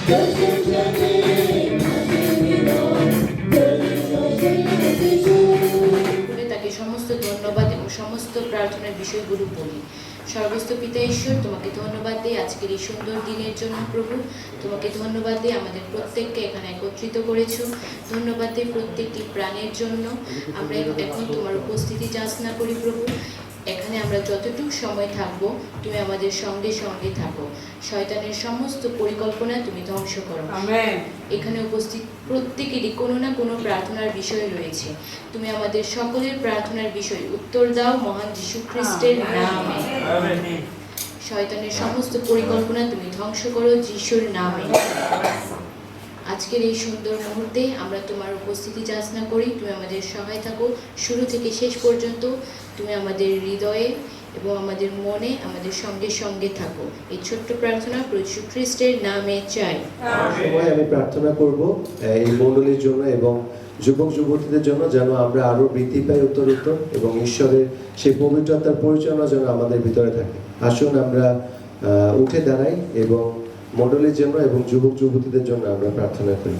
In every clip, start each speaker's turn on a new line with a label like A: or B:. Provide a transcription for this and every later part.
A: তাকে সমস্ত ধন্যবাদ এবং সমস্ত প্রার্থনার বিষয়গুলো বলি। সর্বস্ত পিতা ঈশ্বর, তোমাকে ধন্যবাদ দিই আজকের এই সুন্দর দিনের জন্য প্রভু। তোমাকে ধন্যবাদ দিই আমাদের প্রত্যেককে এখানে একত্রিত করেছো। ধন্যবাদ দিই প্রত্যেকটি প্রাণের জন্য। আমরা এখন তোমার উপস্থিতি যাচনা করি প্রভু। এখানে আমরা যতটুকু সময় থাকবো তুমি আমাদের সঙ্গে সঙ্গে থাকো। শয়তানের সমস্ত পরিকল্পনা তুমি ধ্বংস করো। এখানে উপস্থিত প্রত্যেকেরই কোনো না কোনো প্রার্থনার বিষয় রয়েছে। তুমি আমাদের সকলের প্রার্থনার বিষয় উত্তর দাও মহান যীশু খ্রিস্টের নামে। শয়তানের সমস্ত পরিকল্পনা তুমি ধ্বংস করো যিশুর নামে। আজকের এই সুন্দর মুহূর্তে আমরা তোমার উপস্থিতি যাচনা করি। তুমি আমাদের সহায় থাকো শুরু থেকে শেষ পর্যন্ত। তুমি আমাদের হৃদয়ে এবং আমাদের মনে আমাদের সঙ্গে সঙ্গে থাকো। এই ছোট্ট প্রার্থনা প্রভু খ্রিস্টের নামে চাই।
B: সময় আমি প্রার্থনা করব এই মণ্ডলীর জন্য এবং যুবক যুবতীদের জন্য, যেন আমরা আরো বৃদ্ধি পাই উত্তরোত্তর এবং ঈশ্বরের সেই পবিত্রতার পরিচালনা যেন আমাদের ভিতরে থাকে। আসুন আমরা উঠে দাঁড়াই এবং মণ্ডলীর জন্য এবং যুবক যুবতীদের জন্য আমরা প্রার্থনা করি।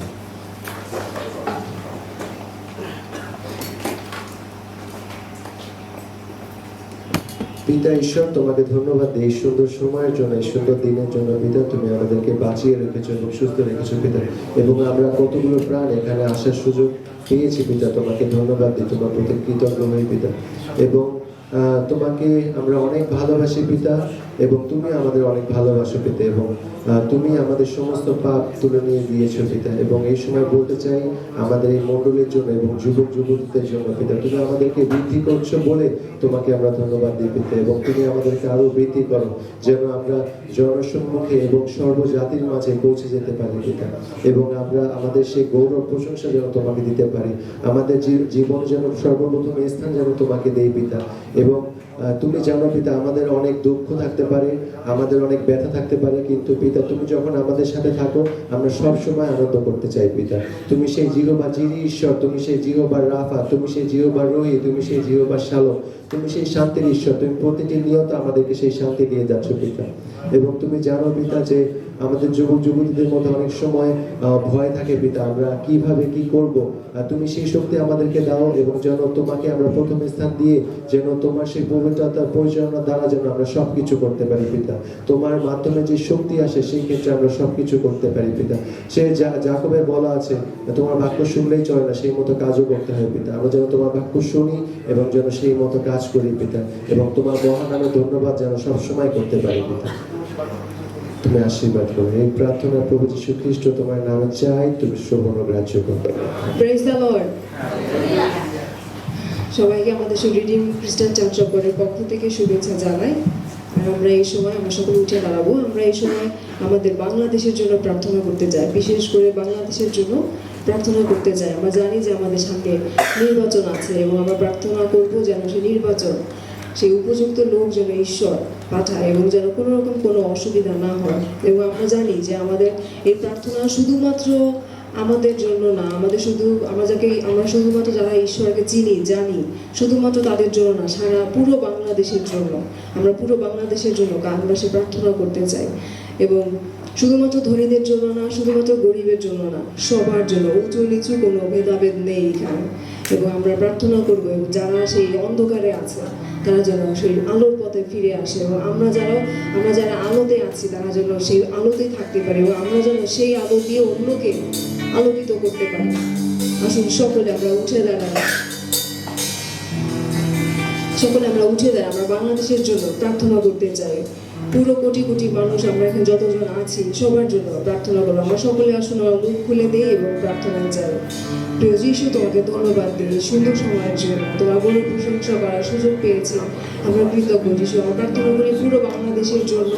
B: পিতা ঈশ্বর, তোমাকে ধন্যবাদ এই সুন্দর সময়ের জন্য, এই সুন্দর দিনের জন্য। পিতা, তুমি আমাদেরকে বাঁচিয়ে রেখেছো এবং সুস্থ রেখেছো পিতা, এবং আমরা কতগুলো প্রাণ এখানে আসার সুযোগ পেয়েছি পিতা। তোমাকে ধন্যবাদ দিই, তোমার প্রতি কৃতজ্ঞ হই পিতা। এবং তোমাকে আমরা অনেক ভালোবাসি পিতা, এবং তুমি আমাদের অনেক ভালোবাসো পিতা, এবং তুমি আমাদের সমস্ত পাপ তুলে নিয়ে দিয়েছো পিতা। এবং এই সময় বলতে চাই আমাদের এই মণ্ডলীর জন্য এবং যুবক যুবতীদের জন্য পিতা, তুমি আমাদেরকে বৃদ্ধি করছো বলে তোমাকে আমরা ধন্যবাদ দিই পিতা। এবং তুমি আমাদেরকে আরো বৃদ্ধি করো যেন আমরা জনসম্মুখে এবং সর্বজাতির মাঝে পৌঁছে যেতে পারি পিতা, এবং আমরা আমাদের সেই গৌরব প্রশংসা যেন তোমাকে দিতে পারি। আমাদের জীবন যেন সর্বপ্রথম স্থান যেন তোমাকে দেই পিতা। এবং তুমি জানো পিতা, আমাদের অনেক দুঃখ থাকতে পারে, আমাদের অনেক ব্যথা থাকতে পারে, কিন্তু পিতা তুমি যখন আমাদের সাথে থাকো আমরা সব সময় আনন্দ করতে চাই পিতা। তুমি সেই জিহোবা জিরি ঈশ্বর, তুমি সেই জিহোবা রাফা, তুমি সেই জিহোবা রহি, তুমি সেই জিহোবা শালোম, তুমি সেই শান্তির ঈশ্বর। তুমি প্রতিটি নিয়ত আমাদেরকে সেই শান্তি দিয়ে যাচ্ছ পিতা। এবং তুমি জানো পিতা যে আমাদের যুবক যুবতীদের মধ্যে অনেক সময় ভয় থাকে পিতা, আমরা কিভাবে কি করব। তুমি সেই শক্তি আমাদেরকে দাও, এবং যেন তোমাকে আমরা প্রথম স্থান দিয়ে যেন তোমার সেই পবিত্রতার পরিচালনা দ্বারা যেন আমরা সবকিছু করতে পারি পিতা। তোমার মাধ্যমে যে শক্তি আসে সেই ক্ষেত্রে আমরা সবকিছু করতে পারি পিতা। সে যাকবে বলা আছে তোমার বাক্য শুনলেই চলে না, সেই মতো কাজও করতে হয় পিতা। আমরা যেন তোমার বাক্য শুনি এবং যেন সেই মতো কাজ করি পিতা, এবং তোমার মহান নামে ধন্যবাদ যেন সবসময় করতে পারি পিতা। তুমি আশীর্বাদ করো এই প্রার্থনা প্রভু যীশু খ্রিস্ট তোমার নামে চাই, তুমি শ্রবণ গ্রাহ্য করো।
C: Praise the lord. সবাইকে আমাদের রিডিম খ্রিস্টান চার্চ অফ গডের পক্ষ থেকে শুভেচ্ছা জানাই। আর আমরা এই সময় আমরা সকলে উঠে দাঁড়াবো। আমরা এই সময় আমাদের বাংলাদেশের জন্য প্রার্থনা করতে চাই, বিশেষ করে বাংলাদেশের জন্য প্রার্থনা করতে চাই। আমরা জানি যে আমাদের সামনে নির্বাচন আছে, এবং আমরা প্রার্থনা করব যেন সেই নির্বাচন সেই উপযুক্ত লোক যেন ঈশ্বর পাঠায়, এবং যেন কোনো রকম কোনো অসুবিধা না হয়। এবং আমরা জানি যে আমাদের এই প্রার্থনা শুধুমাত্র আমাদের জন্য না, আমরা শুধুমাত্র যারা ঈশ্বরকে চিনি জানি শুধুমাত্র তাদের জন্য না, সারা পুরো বাংলাদেশের জন্য। আমরা পুরো বাংলাদেশের জন্য আমরা সে প্রার্থনা করতে চাই, এবং শুধুমাত্র ধনীদের জন্য না, শুধুমাত্র গরিবের জন্য না, সবার জন্য, উঁচু নিচু কোনো ভেদাভেদ নেই এখানে। এবং আমরা প্রার্থনা করবো যারা সেই অন্ধকারে আছে তারা যেন সেই আলোর পথে ফিরে আসে, এবং আমরা যারা আলোতে আছি তারা যেন সেই আলোতেই থাকতে পারি, এবং আমরা যেন সেই আলো দিয়ে অন্যকে আলোকিত করতে পারি। আসুন সকলে আমরা উঠে দাঁড়াই, আমরা বাংলাদেশের জন্য প্রার্থনা করতে চাই। পুরো কোটি কোটি মানুষ আমরা এখানে যতজন আছি সবার জন্য প্রার্থনা করবো। আমরা সকলে আসুন আমরা মুখ খুলে দিই এবং প্রার্থনায় যাই। প্রিয় যীশু, তোমাকে ধন্যবাদ দিই সুন্দর সময়ের জন্য, তোমার বড় প্রশংসা করার সুযোগ পেয়েছি। আমরা কৃতজ্ঞ যীশু। আমরা প্রার্থনা করি পুরো বাংলাদেশের জন্য,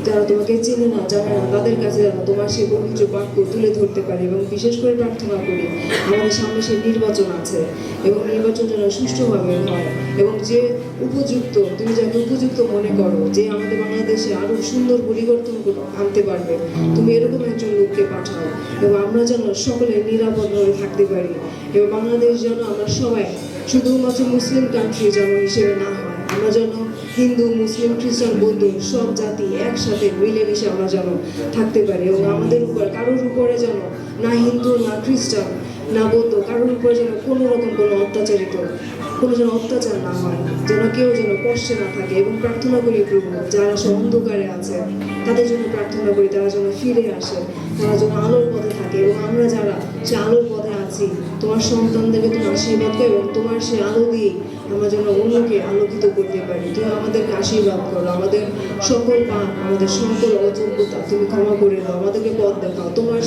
C: যারা তোমাকে চেনে না জানে না তাদের কাছে যেন তোমার সেই পবিত্র বাক্য তুলে ধরতে পারি। এবং বিশেষ করে প্রার্থনা করি আমাদের সামনে সেই নির্বাচন আছে, এবং নির্বাচন যেন সুষ্ঠুভাবে হয়, এবং যে উপযুক্ত, তুমি যাকে উপযুক্ত মনে করো যে আমাদের বাংলাদেশে আরো সুন্দর পরিবর্তন আনতে পারবে, তুমি এরকম একজন লোককে পাঠাও, এবং আমরা যেন সকলে নিরাপদভাবে থাকতে পারি। এবং বাংলাদেশ যেন আমরা সবাই শুধুমাত্র মুসলিম কান্ট্রি যেন হিসেবে না হয়, আমরা যেন হিন্দু, মুসলিম, খ্রিস্টান, বৌদ্ধ সব জাতি একসাথে মিলেমিশে আমরা যেন থাকতে পারি, এবং আমাদের উপর কারোর উপরে যেন না হিন্দু, না খ্রিস্টান, না বৌদ্ধ, কারোর উপরে যেন কোনো রকম কোনো যেন অত্যাচার না হয়, যেন কেউ যেন কষ্টে না থাকে। এবং প্রার্থনা করি প্রভু, যারা সব অন্ধকারে আছে তাদের জন্য প্রার্থনা করি, তারা যেন ফিরে আসে, তারা যেন আলোর পথে থাকে। এবং আমরা যারা সে আলোর পথে আছি, তোমার সন্তানদেরকে তুমি আশীর্বাদ করো, এবং তোমার সে আলো দিয়ে আমরা যেন অন্যকে আলোকিত করতে পারি। তুমি আমাদেরকে আশীর্বাদ করো, আমাদের সকল পাপ, আমাদের সকল অযোগ্যতা তুমি ক্ষমা করে দাও, আমাদেরকে পথ দেখাও। তোমার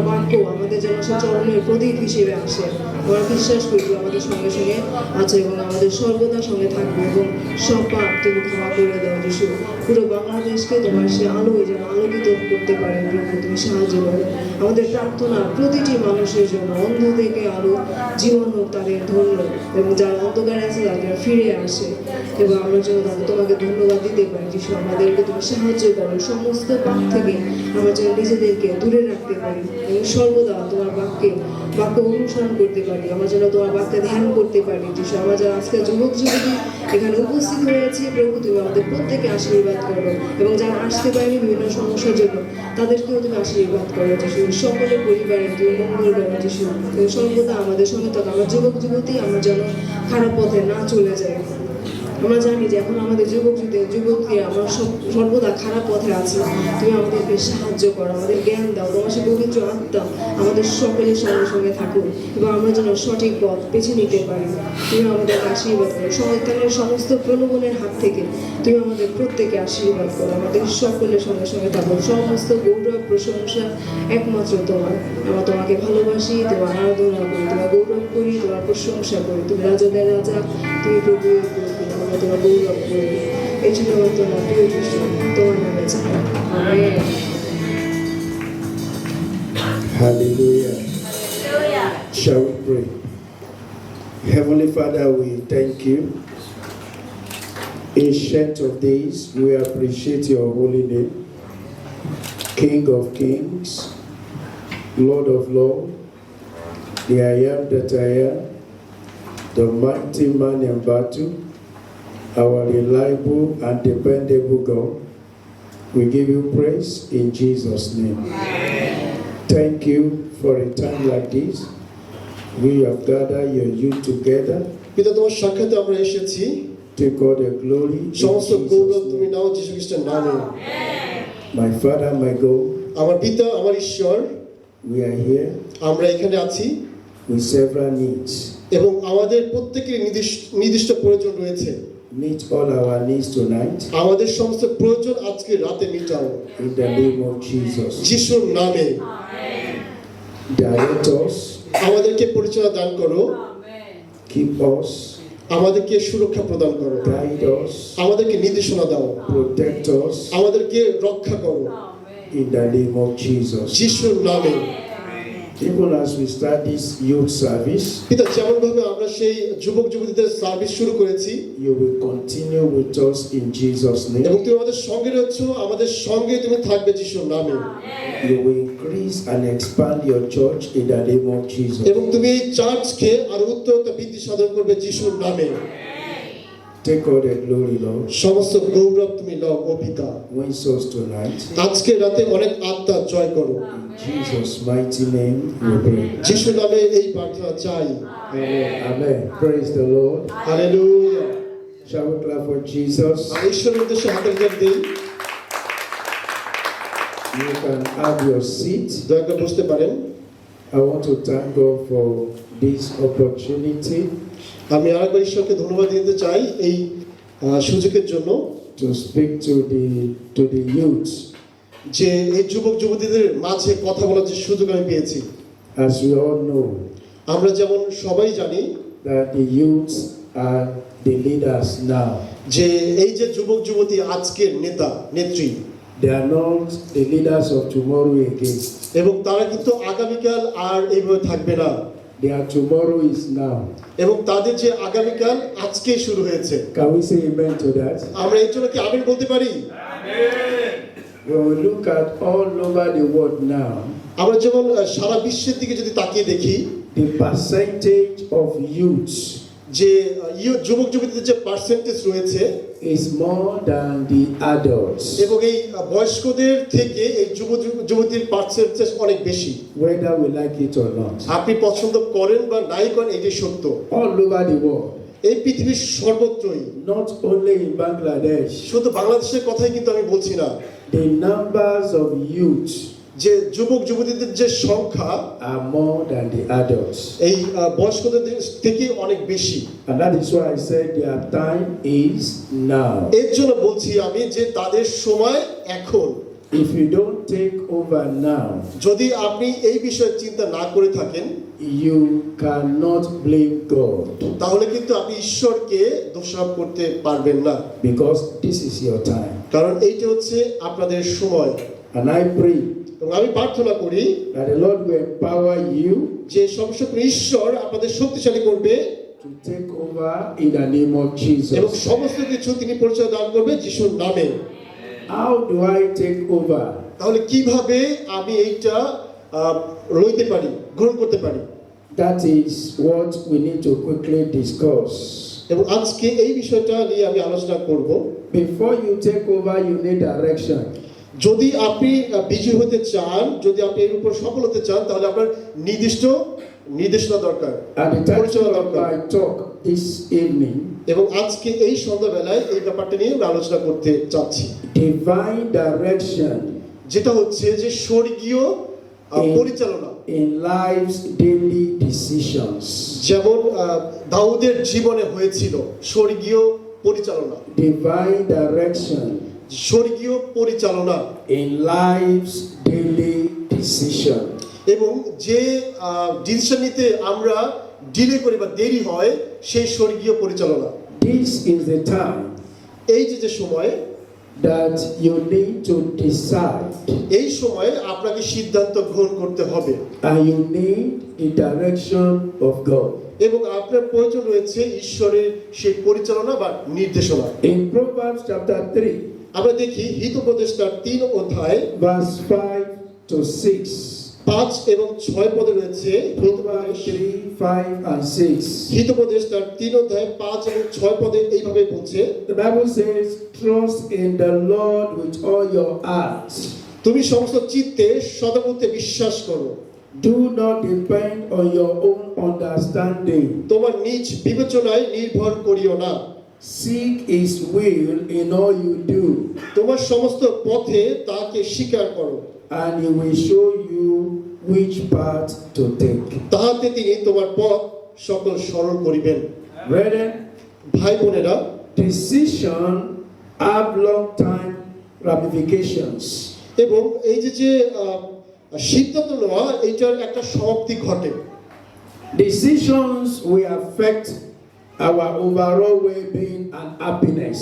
C: বাক্য আমাদের যেন সে চরণের প্রদীপ হিসেবে আসে। আমরা বিশ্বাস করি তুমি আমাদের সঙ্গে সঙ্গে আছো এবং আমাদের সর্বদা সঙ্গে থাকবে, এবং সব পাপ তুমি ক্ষমা করে দাও যিশু। পুরো বাংলাদেশকে তোমার সে আলোয় যেন আলোকিত করতে পারে প্রভু, তুমি সাহায্য করো। আমাদের প্রার্থনা প্রতিটি মানুষের জন্য, অন্ধ থেকে আলো, জীবন হোক তাদের ধন্য, এবং যারা অন্ধকারে আছে তারা ফিরে আসে, এবং আমরা যেন তোমাকে ধন্যবাদ দিতে পারি যিশু। আমাদেরকে তুমি সাহায্য করো, সমস্ত পাপ থেকে আমরা যেন নিজেদেরকে দূরে রাখতে পারি, এবং সর্বদা তোমার বাক্য অনুসরণ করতে পারি। আমরা যেন তোমার বাক্যে ধ্যান করতে পারি যিশু। আমরা যারা আজকে যুবক যুবতী এখানে উপস্থিত হয়েছি প্রভু, তুমি আমাদের প্রত্যেকে আশীর্বাদ করো, এবং যারা আসতে পারেনি বিভিন্ন সমস্যার জন্য তাদেরকেও তুমি আশীর্বাদ করো যিশু। সকলের পরিবারে তুমি মঙ্গল করো যিশু। তুমি সর্বদা আমাদের সঙ্গে থাকো। আমরা যুবক যুবতী আমরা যেন খারাপ পথে না চলে যাই। আমরা জানি যে এখন আমাদের যুবকরা আমরা সর্বদা খারাপ পথে আছি। তুমি আমাদেরকে সাহায্য করো, আমাদের জ্ঞান দাও, তোমার সে পবিত্র আত্মা আমাদের সকলের সঙ্গে সঙ্গে থাকুক, এবং আমরা যেন সঠিক পথ বেছে নিতে পারি। তুমি আমাদের আশীর্বাদ করো, শয়তানের সমস্ত প্রলোভনের হাত থেকে তুমি আমাদের প্রত্যেকে আশীর্বাদ করো, আমাদের সকলের সঙ্গে সঙ্গে থাকো। সমস্ত গৌরব প্রশংসা একমাত্র তোমার। আমরা তোমাকে ভালোবাসি, তোমার আরাধনা করি, তোমার গৌরব করি, তোমার প্রশংসা করি। তুমি রাজাদের রাজা, তুমি প্রভু, আমরা তোমার গৌরব করি। এই জন্য তোমার প্রিয় যিশু, তোমার নামে চাই, amen.
D: Hallelujah. Shall we pray? Heavenly Father, we thank you. Ancient of days, we appreciate your holy name. King of kings, Lord of lords, the I am that I am, the mighty man in battle, our reliable and dependable God. We give you praise in Jesus' name. Thank you for a time like this. We have gathered your youth together.
E: পিতা, তোমার সাক্ষাতে আমরা এসেছি।
D: Take all the glory in
E: সমস্ত
D: Jesus'
E: গৌরব তুমি
D: name.
E: নাও যীশু খ্রিস্টের নামে।
D: My Father, my God,
E: আমার পিতা, আমার ঈশ্বর,
D: we are here
E: আমরা এখানে আছি,
D: with several needs.
E: এবং আমাদের প্রত্যেকের নির্দিষ্ট প্রয়োজন রয়েছে।
D: Meet all our needs tonight
E: আমাদের সমস্ত প্রয়োজন আজকে রাতে মিটাও
D: in the name of Jesus.
E: যিশুর নামে।
D: Direct us,
E: আমাদেরকে পরিচালনা দান করো,
D: keep us,
E: আমাদেরকে সুরক্ষা প্রদান করো,
D: guide us,
E: আমাদেরকে নির্দেশনা দাও,
D: protect us
E: আমাদেরকে রক্ষা করো
D: in the name of Jesus.
E: যিশুর নামে।
D: Even as we start this youth service,
E: পিতা, যেমন ভাবে আমরা সেই যুবক যুবতীদের সার্ভিস শুরু করেছি,
D: you will continue with us in Jesus'
E: এবং
D: name.
E: তুমি আমাদের সঙ্গে রয়েছো, আমাদের সঙ্গে তুমি থাকবে যিশুর নামে।
D: You will increase and expand your church in the name of Jesus.
E: এবং তুমি এই চার্চকে আরো উত্তরতা বৃদ্ধি সাধন করবে যিশুর নামে।
D: Take all the glory, Lord.
E: সমস্ত গৌরব তুমি লও ও পিতা।
D: Win souls tonight.
E: আজকে রাতে অনেক আত্মা জয় করো,
D: In Jesus' mighty name we pray.
E: যিশুর নামে এই প্রার্থনা চাই।
D: Amen. Praise the Lord.
E: Hallelujah.
D: Shall we clap for Jesus?
E: আমি ঈশ্বরের উদ্দেশ্যে হাতের জোর দিই।
D: You can have your seat.
E: দয়া করে বসতে পারেন।
D: I want to thank God for this opportunity
E: আমি আরেকবার ঈশ্বরকে ধন্যবাদ দিতে চাই এই সুযোগের জন্য,
D: to speak to the youth.
E: যে এই যুবক যুবতীদের মাঝে কথা বলার যে সুযোগ আমি পেয়েছি।
D: As we all know,
E: আমরা যেমন সবাই জানি
D: that the youths are the leaders now.
E: যে এই যে যুবক যুবতী আজকের নেতা নেত্রী,
D: They are not the leaders of tomorrow again.
E: এবং তারা কিন্তু আগামীকাল আর এইভাবে থাকবে না,
D: Their tomorrow is now.
E: এবং তাদের যে আগামীকাল আজকেই শুরু হয়েছে।
D: Can we say amen to that?
E: আমরা এর জন্য কি আমিন বলতে পারি?
D: When we look at all over the world now,
E: আমরা যেমন সারা বিশ্বের দিকে যদি তাকিয়ে দেখি,
D: the percentage of youths
E: যে যুবক যুবতীদের যে পার্সেন্টেজ রয়েছে
D: is more than the adults,
E: এবং এই বয়স্কদের থেকে এই যুবতীর পার্সেন্টেজ অনেক বেশি।
D: whether we like it or not.
E: আপনি পছন্দ করেন বা নাই করেন, এটাই সত্য।
D: All over the world,
E: এই পৃথিবীর সর্বত্রই,
D: not only in Bangladesh,
E: শুধু বাংলাদেশের কথাই কিন্তু আমি বলছি না,
D: the numbers of youth
E: যে যুবক যুবতীদের যে সংখ্যা
D: are more than the adults.
E: এই বয়স্কদের থেকে অনেক বেশি।
D: And that is why I said their time is now.
E: এর জন্য বলছি আমি যে তাদের সময় এখন।
D: If you don't take over now,
E: যদি আপনি এই বিষয়ে চিন্তা না করে থাকেন,
D: you cannot blame God,
E: তাহলে কিন্তু আপনি ঈশ্বরকে দোষারোপ করতে পারবেন না,
D: because this is your time.
E: কারণ এইটা হচ্ছে আপনাদের সময়।
D: And I pray
E: এবং আমি প্রার্থনা করি
D: that the Lord will empower you
E: যে সর্বশক্ত ঈশ্বর আপনাদের শক্তিশালী করবে
D: to take over in the name of
E: এবং
D: Jesus.
E: সমস্ত কিছু তিনি পরিচয় দান করবে যিশুর নামে।
D: How do I take over?
E: তাহলে কিভাবে আমি এইটা লইতে পারি, গ্রহণ করতে পারি?
D: That is what we need to quickly discuss.
E: এবং আজকে এই বিষয়টা নিয়ে আমি আলোচনা করব।
D: Before you take over, you need direction.
E: যদি আপনি বিজয়ী হতে চান, যদি আপনি এর উপর সফল হতে চান, তাহলে আপনার নির্দিষ্ট নির্দেশনা দরকার,
D: And the
E: পরিচালনা
D: title of
E: দরকার।
D: my talk this evening,
E: এবং আজকে এই সন্ধ্যাবেলায় এই ব্যাপারটা নিয়ে আমি আলোচনা করতে চাচ্ছি,
D: divine direction
E: যেটা হচ্ছে যে স্বর্গীয় পরিচালনা
D: in life's daily decisions.
E: যেমন দাউদের জীবনে হয়েছিল স্বর্গীয় পরিচালনা,
D: Divine direction
E: স্বর্গীয় পরিচালনা
D: in life's daily decision.
E: এবং যে ডিসিশন নিতে আমরা ডিলে করি বা দেরি হয়, সেই স্বর্গীয় পরিচালনা।
D: This is the time
E: এই যে সময়,
D: that you need to decide,
E: এই সময়ে আপনাকে সিদ্ধান্ত গ্রহণ করতে হবে
D: and you need the direction of God.
E: এবং আপনার প্রয়োজন রয়েছে ঈশ্বরের সেই পরিচালনা বা নির্দেশনা।
D: In Proverbs chapter 3,
E: আমরা দেখি হিতোপদেশটার 3 অধ্যায়
D: verse 5 to 6.
E: 5 এবং 6 পদে রয়েছে
D: Proverbs 3, 5 and 6.
E: হিতোপদেশটার 3 অধ্যায় 5 এবং 6 পদে এইভাবে বলছে,
D: The Bible says, trust in the Lord with all your heart.
E: তুমি সমস্ত চিত্তে সদাবুদ্ধে বিশ্বাস করো,
D: Do not depend on your own understanding.
E: তোমার নিজ বিবেচনায় নির্ভর করিও না,
D: Seek his will in all you do,
E: তোমার সমস্ত পথে তাকে স্বীকার করো,
D: and he will show you which path to take.
E: তাহাতে তিনি তোমার পথ সকল সরল করিবেন।
D: Brethren,
E: ভাই বোনেরা,
D: decision have long time ramifications.
E: এবং এই যে সিদ্ধান্ত নেওয়া, এইটার একটা সমাপ্তি ঘটে।
D: Decisions will affect our overall well-being and happiness.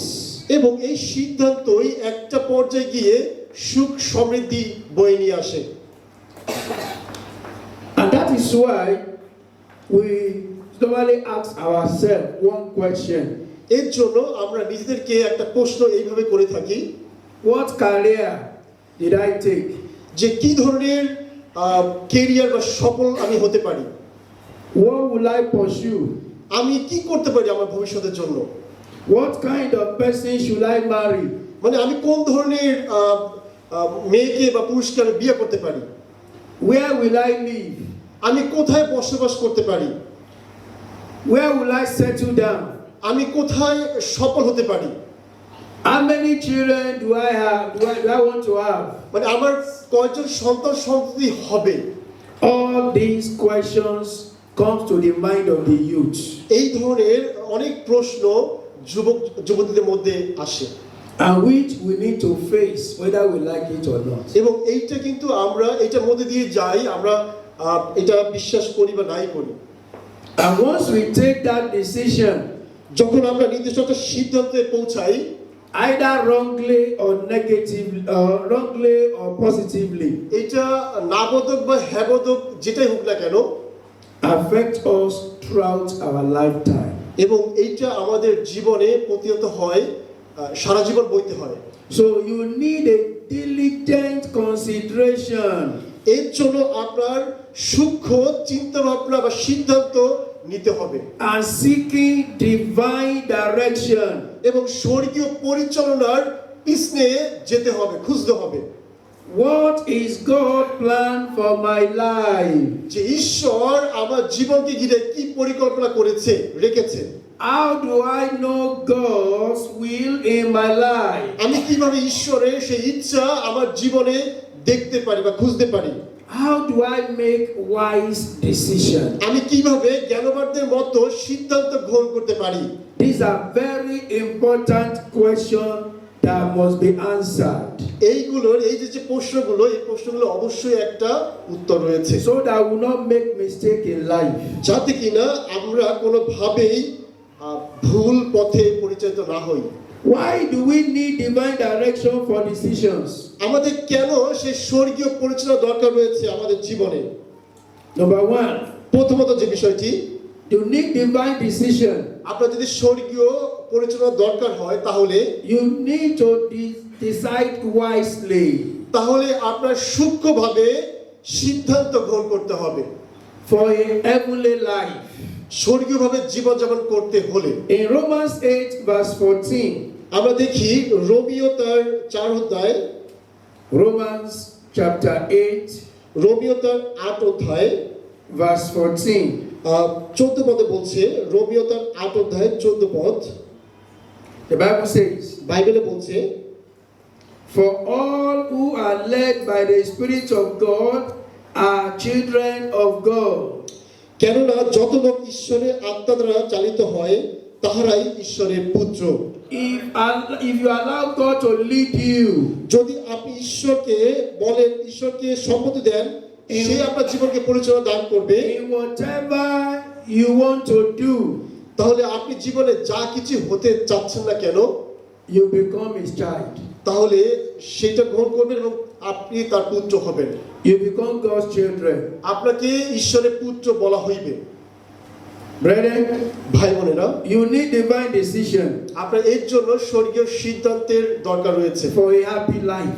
E: এবং এই সিদ্ধান্তই একটা পর্যায়ে গিয়ে সুখ সমৃদ্ধি বয়ে নিয়ে আসে।
D: And that is why we normally ask ourselves one question:
E: এর জন্য আমরা নিজেদেরকে একটা প্রশ্ন এইভাবে করে থাকি,
D: what career did I take?
E: যে কি ধরনের কেরিয়ার বা সফল আমি হতে পারি,
D: What will I pursue?
E: আমি কি করতে পারি আমার ভবিষ্যতের জন্য,
D: What kind of person should I marry?
E: মানে আমি কোন ধরনের মেয়েকে বা পুরুষকে আমি বিয়ে করতে পারি,
D: Where will I live?
E: আমি কোথায় বসবাস করতে পারি,
D: Where will I settle down?
E: আমি কোথায় সফল হতে পারি,
D: How many children do I have? Do I want to have?
E: মানে আমার কয়জন সন্তান সন্ততি হবে।
D: All these questions comes to the mind of the youth,
E: এই ধরনের অনেক প্রশ্ন যুবক যুবতীদের মধ্যে আসে,
D: and which we need to face whether we like it or not.
E: এবং এইটা কিন্তু আমরা এটার মধ্যে দিয়ে যাই, আমরা এটা বিশ্বাস করি বা নাই করি।
D: And once we take that decision,
E: যখন আমরা নির্দিষ্ট একটা সিদ্ধান্তে পৌঁছাই,
D: either wrongly or positively,
E: এটা নাবোধক বা হ্যাবোধক যেটাই হোক না কেন,
D: affect us throughout our lifetime.
E: এবং এইটা আমাদের জীবনে প্রতিহত হয়, সারা জীবন বইতে হয়।
D: So you need a diligent consideration
E: এর জন্য আপনার সূক্ষ্ম চিন্তা ভাবনা বা সিদ্ধান্ত নিতে হবে
D: and seeking divine direction.
E: এবং স্বর্গীয় পরিচালনার পিছনে যেতে হবে, খুঁজতে হবে।
D: What is God's plan for my life?
E: যে ঈশ্বর আমার জীবনকে ঘিরে কি পরিকল্পনা করেছে, রেখেছে।
D: How do I know God's will in my life?
E: আমি কিভাবে ঈশ্বরের সেই ইচ্ছা আমার জীবনে দেখতে পারি বা খুঁজতে পারি?
D: How do I make wise decisions?
E: আমি কিভাবে জ্ঞানবানদের মতো সিদ্ধান্ত গ্রহণ করতে পারি?
D: These are very important questions that must be answered
E: এইগুলোর এই যে প্রশ্নগুলো, এই প্রশ্নগুলো অবশ্যই একটা উত্তর রয়েছে,
D: so that we will not make mistake in life.
E: যাতে কিনা আমরা কোনোভাবেই ভুল পথে পরিচালিত না হই।
D: Why do we need divine direction for decisions?
E: আমাদের কেন সেই স্বর্গীয় পরিচালনা দরকার রয়েছে আমাদের জীবনে?
D: Number one,
E: প্রথমত যে বিষয়টি,
D: you need divine decision.
E: আপনার যদি স্বর্গীয় পরিচালনা দরকার হয় তাহলে
D: You need to decide wisely.
E: তাহলে আপনার সূক্ষ্মভাবে সিদ্ধান্ত গ্রহণ করতে হবে
D: For a heavenly life.
E: স্বর্গীয়ভাবে জীবনযাপন করতে হলে।
D: In Romans 8 verse 14,
E: আমরা দেখি রোমিও তার 4 অধ্যায়,
D: Romans chapter 8
E: রোমিও তার 8 অধ্যায়
D: verse 14.
E: 14 পদে বলছে, রোমিও তার 8 অধ্যায় 14 পদ,
D: The Bible says,
E: বাইবেলে বলছে,
D: for all who are led by the Spirit of God are children of God.
E: কেননা যত লোক ঈশ্বরের আত্মা দ্বারা চালিত হয় তাহারাই ঈশ্বরের পুত্র।
D: If you allow God to lead you
E: যদি আপনি ঈশ্বরকে বলেন, ঈশ্বরকে সম্মতি দেন, সে আপনার জীবনকে পরিচালনা দান করবে,
D: in whatever you want to do,
E: তাহলে আপনি জীবনে যা কিছু হতে চাচ্ছেন না কেন,
D: you become his child.
E: তাহলে সেটা গ্রহণ করবেন এবং আপনি তার পুত্র হবেন।
D: You become God's children.
E: আপনাকে ঈশ্বরের পুত্র বলা হইবে।
D: Brethren,
E: ভাই বোনেরা,
D: you need divine decision
E: আপনার এর জন্য স্বর্গীয় সিদ্ধান্তের দরকার রয়েছে
D: for a happy life.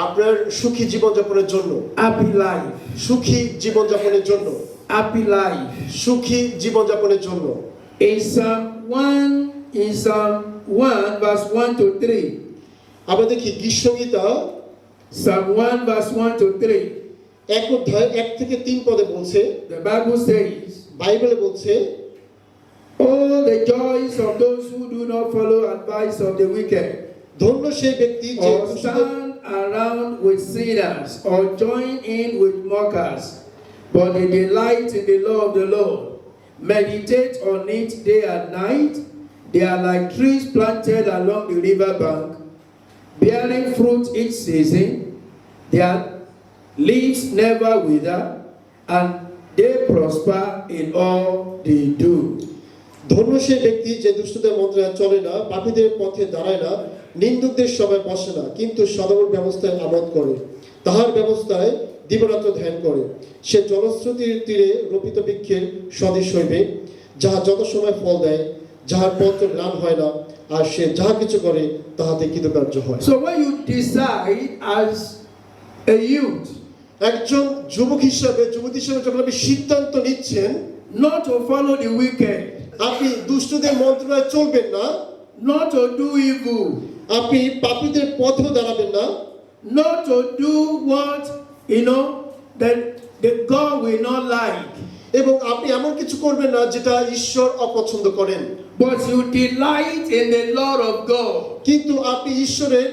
E: আপনার সুখী জীবনযাপনের জন্য,
D: Happy life.
E: সুখী জীবনযাপনের জন্য,
D: Happy life.
E: সুখী জীবনযাপনের জন্য।
D: In Psalm 1 verse 1 to 3.
E: আমরা দেখি গীতসংহিতা
D: Psalm 1 verse 1 to 3.
E: 1 অধ্যায় 1 থেকে 3 পদে বলছে,
D: The Bible says,
E: বাইবেলে বলছে,
D: all the joys of those who do not follow advice of the wicked,
E: ধন্য সেই ব্যক্তি যে
D: or stand around with sinners, or join in with mockers, but they delight in the law of the Lord, meditate on it day and night. They are like trees planted along the river bank, bearing fruit each season. Their leaves never wither, and they prosper in all they do.
E: ধন্য সেই ব্যক্তি যে দুষ্টদের মন্ত্রে চলে না, পাপীদের পথে দাঁড়ায় না, নিন্দুকদের সভায় বসে না, কিন্তু সদাবর ব্যবস্থায় আমোদ করে, তাহার ব্যবস্থায় দিবারাত্র ধ্যান করে। সে জলস্রোতের তীরে রোপিত বৃক্ষের সদৃশ হইবে, যাহা যত সময় ফল দেয়, যাহার পত্র ম্লান হয় না, আর সে যাহা কিছু করে তাহাতে কৃতকার্য হয়।
D: So when you decide as a youth
E: একজন যুবক হিসাবে, যুবতী হিসাবে যখন আপনি সিদ্ধান্ত নিচ্ছেন
D: not to follow the wicked,
E: আপনি দুষ্টদের মন্ত্রণায় চলবেন না,
D: not to do evil,
E: আপনি পাপীদের পথেও দাঁড়াবেন না,
D: not to do what that God will not like,
E: এবং আপনি এমন কিছু করবেন না যেটা ঈশ্বর অপছন্দ করেন,
D: but you delight in the law of God,
E: কিন্তু আপনি ঈশ্বরের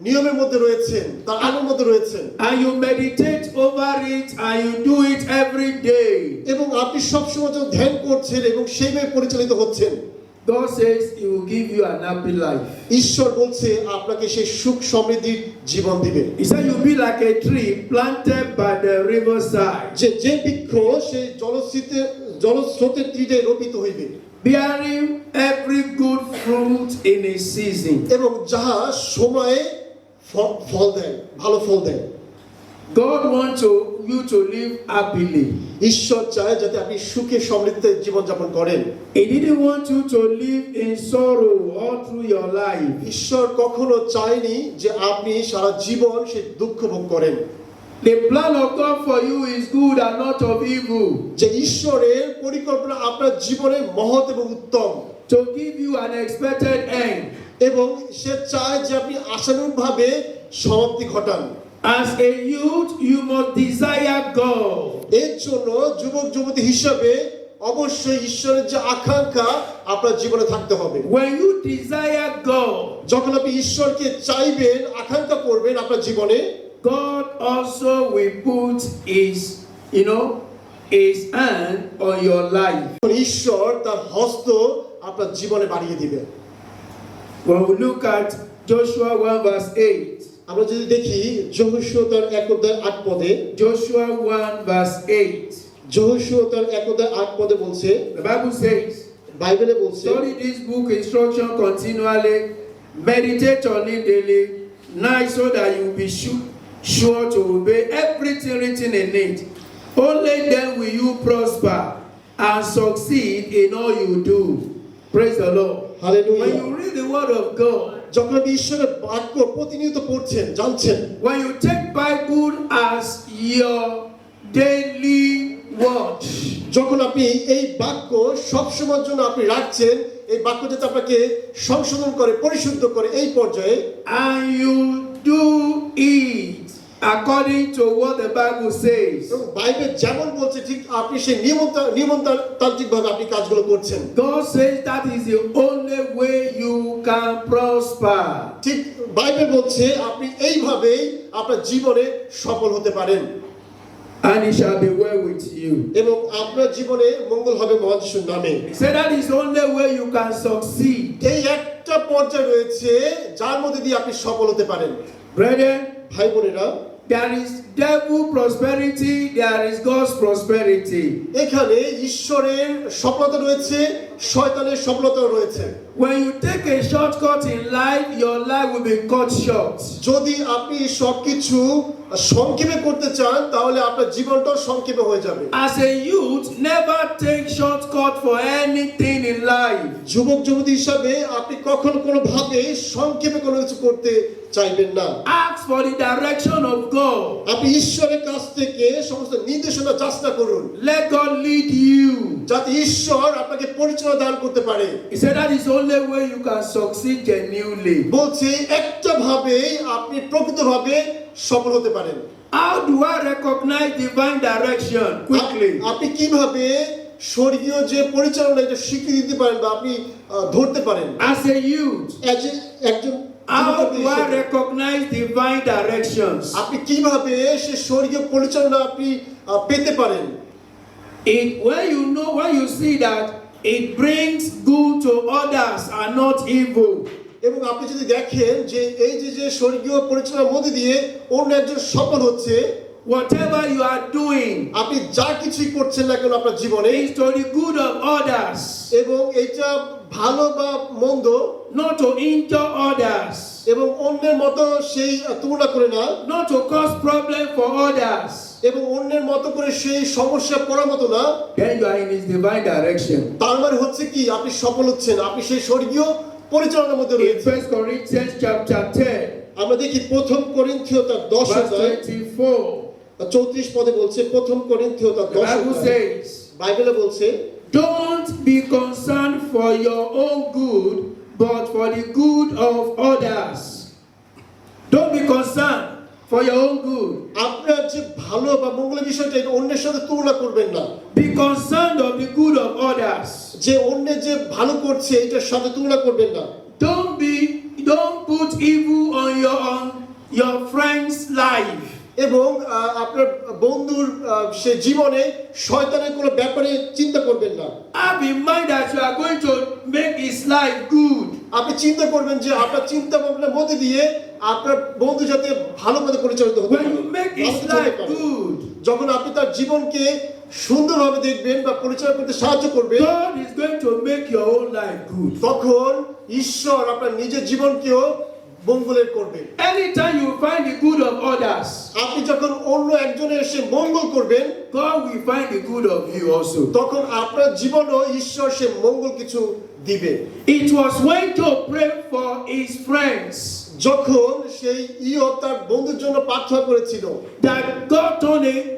E: নিয়মের মধ্যে রয়েছেন, তার আইনের মধ্যে রয়েছেন,
D: and you meditate over it and you do it every day.
E: এবং আপনি সবসময় যখন ধ্যান করছেন এবং সেইভাবে পরিচালিত হচ্ছেন,
D: God says He will give you an happy life.
E: ঈশ্বর বলছে আপনাকে সেই সুখ সমৃদ্ধির জীবন দিবে।
D: He said you'll be like a tree planted by the riverside,
E: যে বৃক্ষ সেই জলস্রোতের তীরে রোপিত হইবে,
D: bearing every good fruit in a season.
E: এবং যাহা সময়ে ফল দেয়, ভালো ফল দেয়।
D: God wants you to live happily.
E: ঈশ্বর চায় যাতে আপনি সুখে সমৃদ্ধ জীবনযাপন করেন।
D: He didn't want you to live in sorrow all through your life.
E: ঈশ্বর কখনো চায়নি যে আপনি সারা জীবন সেই দুঃখ ভোগ করেন।
F: The plan of God for you is good and not of evil,
E: যে ঈশ্বরের পরিকল্পনা আপনার জীবনে মহৎ এবং উত্তম,
F: to give you an expected end.
E: এবং সে চায় যে আপনি আশানুরূপভাবে সমাপ্তি ঘটান।
F: As a youth, you must desire God.
E: এর জন্য যুবক যুবতী হিসাবে অবশ্যই ঈশ্বরের যে আকাঙ্ক্ষা আপনার জীবনে থাকতে হবে।
F: When you desire God,
E: যখন আপনি ঈশ্বরকে চাইবেন, আকাঙ্ক্ষা করবেন আপনার জীবনে,
F: God also will put his hand on your life.
E: ঈশ্বর তার হস্ত আপনার জীবনে বাড়িয়ে দিবে।
F: When we look at Joshua 1 verse 8,
E: আমরা যদি দেখি যহোশুয়া তার 1:8
F: Joshua 1 verse 8,
E: যহোশুয়া তার 1:8 বলছে,
F: the Bible says,
E: বাইবেলে বলছে,
F: study this book instruction continually, meditate on it daily, night, so that you will be sure to obey everything written in it. Only then will you prosper and succeed in all you do. Praise the Lord.
E: Hallelujah.
F: When you read the word of God,
E: যখন আপনি ঈশ্বরের বাক্য প্রতিনিয়ত পড়ছেন, জানছেন,
F: when you take Bible as your daily word,
E: যখন আপনি এই বাক্য সবসময়ের জন্য আপনি রাখছেন, এই বাক্য যাতে আপনাকে সংশোধন করে, পরিশুদ্ধ করে, এই পর্যায়ে,
F: and you do it according to what the Bible says,
E: এবং বাইবেল যেমন বলছে ঠিক আপনি সেই নিয়মতান্ত্রিকভাবে আপনি কাজগুলো করছেন,
F: God says that is the only way you can prosper.
E: ঠিক বাইবেল বলছে আপনি এইভাবেই আপনার জীবনে সফল হতে পারেন,
F: And it shall be well with you.
E: এবং আপনার জীবনে মঙ্গল হবে মহান যিশুর নামে।
F: He said that is the only way you can succeed.
E: এই একটা পর্যায় রয়েছে যার মধ্যে দিয়ে আপনি সফল হতে পারেন।
F: Brethren,
E: ভাই বোনেরা,
F: there is devil prosperity, there is God's prosperity.
E: এখানে ঈশ্বরের সফলতা রয়েছে, শয়তানের সফলতা রয়েছে।
F: When you take a shortcut in life, your life will be cut short.
E: যদি আপনি সবকিছু সংক্ষেপে করতে চান তাহলে আপনার জীবনটাও সংক্ষেপে হয়ে যাবে।
F: As a youth, never take shortcut for anything in life.
E: যুবক যুবতী হিসাবে আপনি কখনো কোনো ভাবে সংক্ষেপে কোনো কিছু করতে চাইবেন না।
F: Ask for the direction of God.
E: আপনি ঈশ্বরের কাছ থেকে সমস্ত নির্দেশনা যাচনা করুন,
F: Let God lead you.
E: যাতে ঈশ্বর আপনাকে পরিচালনা দান করতে পারে।
F: He said that is the only way you can succeed genuinely.
E: বলছে একটা ভাবেই আপনি প্রকৃতভাবে সফল হতে পারেন।
F: How do I recognize divine direction? Quickly.
E: আপনি কিভাবে স্বর্গীয় যে পরিচালনা এটা স্বীকৃতি দিতে পারেন বা আপনি ধরতে পারেন?
F: As a youth,
E: একজন
F: how
E: যুবক
F: do I
E: হিসেবে
F: recognize divine directions?
E: আপনি কিভাবে সে স্বর্গীয় পরিচালনা আপনি পেতে পারেন?
F: When you see that it brings good to others and not evil.
E: এবং আপনি যদি দেখেন যে এই যে স্বর্গীয় পরিচালনার মধ্যে দিয়ে অন্য একজন সফল হচ্ছে,
F: Whatever you are doing
E: আপনি যা কিছুই করছেন না কেন আপনার জীবনে,
F: is to the good of others,
E: এবং এটা ভালো বা মন্দ,
F: not to injure others,
E: এবং অন্যের মতো সেই তুলনা করে না,
F: not to cause problem for others,
E: এবং অন্যের মতো করে সেই সমস্যা পড়ার মতো না,
F: then you are in his divine direction.
E: তার মানে হচ্ছে কি আপনি সফল হচ্ছেন, আপনি সেই স্বর্গীয় পরিচালনার মধ্যে
F: In
E: রয়েছে।
F: 1 Corinthians chapter 10,
E: আমরা দেখি প্রথম করিন্থীয় তার 10
F: verse
E: অধ্যায়
F: 24,
E: 34 পদে বলছে, প্রথম করিন্থীয় তার
F: the
E: 10
F: Bible
E: অধ্যায়,
F: says,
E: বাইবেলে বলছে,
F: don't be concerned for your own good, but for the good of others. Don't be concerned for your own good.
E: আপনার যে ভালো বা মঙ্গলের বিষয়টা এটা অন্যের সাথে তুলনা করবেন না।
F: Be concerned of the good of others.
E: যে অন্য যে ভালো করছে এটার সাথে তুলনা করবেন না।
F: Don't put evil on your friend's life.
E: এবং আপনার বন্ধুর সে জীবনে শয়তানের কোনো ব্যাপারে চিন্তা করবেন না।
F: Have in mind that you are going to make his life good.
E: আপনি চিন্তা করবেন যে আপনার চিন্তা ভাবনার মধ্যে দিয়ে আপনার বন্ধু যাতে ভালো পথে পরিচালিত হতে
F: When
E: পারে,
F: you make his
E: ভালো চলতে
F: life
E: পারে।
F: good,
E: যখন আপনি তার জীবনকে সুন্দরভাবে দেখবেন বা পরিচালনা করতে সাহায্য করবেন,
F: God is going to make your own life good.
E: তখন ঈশ্বর আপনার নিজের জীবনকেও মঙ্গলের করবে।
F: Anytime you find the good of others,
E: আপনি যখন অন্য একজনের এসে মঙ্গল করবেন,
F: God will find the good of you also.
E: তখন আপনার জীবনও ঈশ্বর সে মঙ্গল কিছু দিবে।
F: It was when Job prayed for his friends.
E: যখন সেই ইয়ব তার বন্ধুর জন্য প্রার্থনা করেছিল
F: that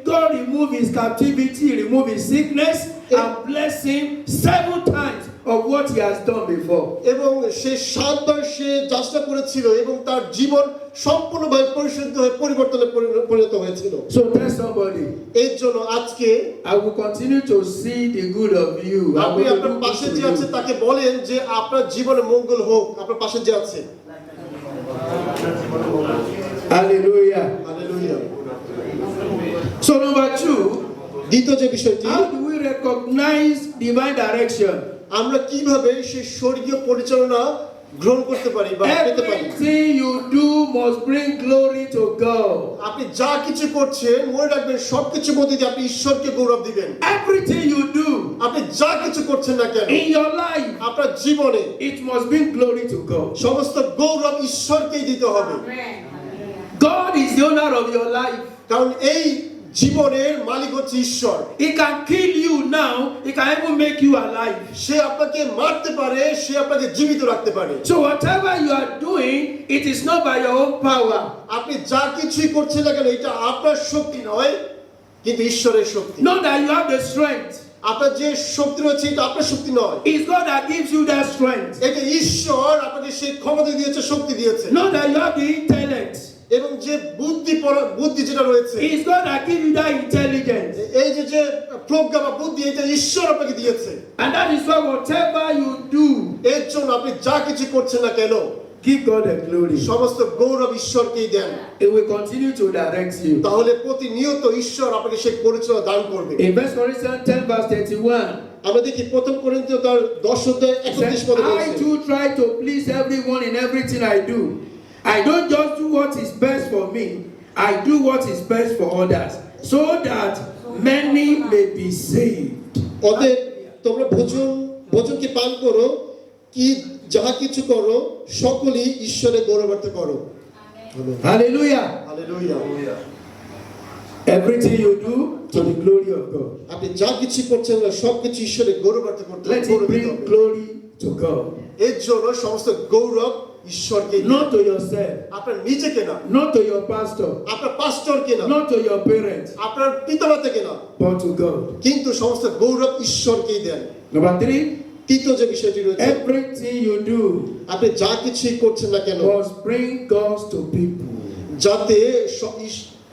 F: God remove his captivity, remove his sickness, and bless him 7 times of what he has done before.
E: এবং সে 7 বার সে যাত্রা করেছিল এবং তার জীবন সম্পূর্ণভাবে পরিশুদ্ধ হয়ে পরিবর্তনে পরিণত হয়েছিল।
F: So tell somebody,
E: এর জন্য আজকে
F: I will continue to see the good of you. I
E: আপনি
F: will
E: আপনার
F: do
E: পাশে
F: good
E: যে
F: to
E: আছে
F: you.
E: তাকে বলেন যে আপনার জীবনে মঙ্গল হোক, আপনার পাশে যে আছে।
F: Hallelujah.
E: হালেলুয়া।
F: So number 2,
E: দ্বিতীয় যে বিষয়টি,
F: how do we recognize divine direction?
E: আমরা কিভাবে সেই স্বর্গীয় পরিচালনা গ্রহণ করতে পারি বা পেতে পারি?
F: Everything you do must bring glory to God.
E: আপনি যা কিছু করছেন মনে রাখবেন সবকিছুর মধ্যে দিয়ে আপনি ঈশ্বরকে গৌরব দিবেন।
F: Everything you do
E: আপনি যা কিছু করছেন না কেন
F: in your life,
E: আপনার জীবনে
F: it must bring glory to God.
E: সমস্ত গৌরব ঈশ্বরকেই দিতে হবে।
F: God is the owner of your life.
E: কারণ এই জীবনের মালিক হচ্ছে ঈশ্বর।
F: He can kill you now, he can even make you alive.
E: সে আপনাকে মারতে পারে, সে আপনাকে জীবিত রাখতে পারে।
F: So whatever you are doing, it is not by your own power.
E: আপনি যা কিছুই করছেন না কেন এটা আপনার শক্তি নয়, কিন্তু ঈশ্বরের শক্তি।
F: Not that you have the strength.
E: আপনার যে শক্তি রয়েছে এটা আপনার শক্তি নয়,
F: It's God that gives you that strength.
E: এটা ঈশ্বর আপনাকে সেই ক্ষমতা দিয়েছে, শক্তি দিয়েছে।
F: Not that you have the intellect.
E: এবং যে বুদ্ধি যেটা রয়েছে,
F: It's God that gives you that intelligence.
E: এই যে প্রজ্ঞা বা বুদ্ধি, এটা ঈশ্বর আপনাকে দিয়েছে।
F: And that is why whatever you do,
E: এর জন্য আপনি যা কিছু করছেন না কেন
F: give God the glory.
E: সমস্ত গৌরব ঈশ্বরকেই দেন।
F: It will continue to direct you.
E: তাহলে প্রতিনিয়ত ঈশ্বর আপনাকে সেই পরিচয় দান করবে।
F: In 1 Corinthians 10 verse 31,
E: আমরা দেখি প্রথম কোরিন্থীয় তার 10 অধ্যায়
F: it
E: 31
F: says,
E: পদে
F: I
E: বলছে,
F: too try to please everyone in everything I do. I don't just do what is best for me, I do what is best for others, so that many may be saved.
E: অতএব তোমরা ভোজনকে পান করো, কি যাহা কিছু করো সকলেই ঈশ্বরের গৌরবার্থে করো।
F: Hallelujah.
E: Hallelujah.
F: Everything you do to the glory of God.
E: আপনি যা কিছু করছেন না সবকিছু ঈশ্বরের গৌরবার্থে করতে
F: Let it
E: হবে।
F: bring glory to God.
E: এর জন্য সমস্ত গৌরব ঈশ্বরকে,
F: Not to yourself,
E: আপনার নিজেকে না,
F: not to your pastor,
E: আপনার পাস্টরকে না,
F: not to your parents,
E: আপনার পিতামাতাকে না,
F: but to God.
E: কিন্তু সমস্ত গৌরব ঈশ্বরকেই দেন।
F: Number 3,
E: তৃতীয় যে বিষয়টি রয়েছে,
F: everything you do
E: আপনি যা কিছুই করছেন না কেন
F: must bring God to people.
E: যাতে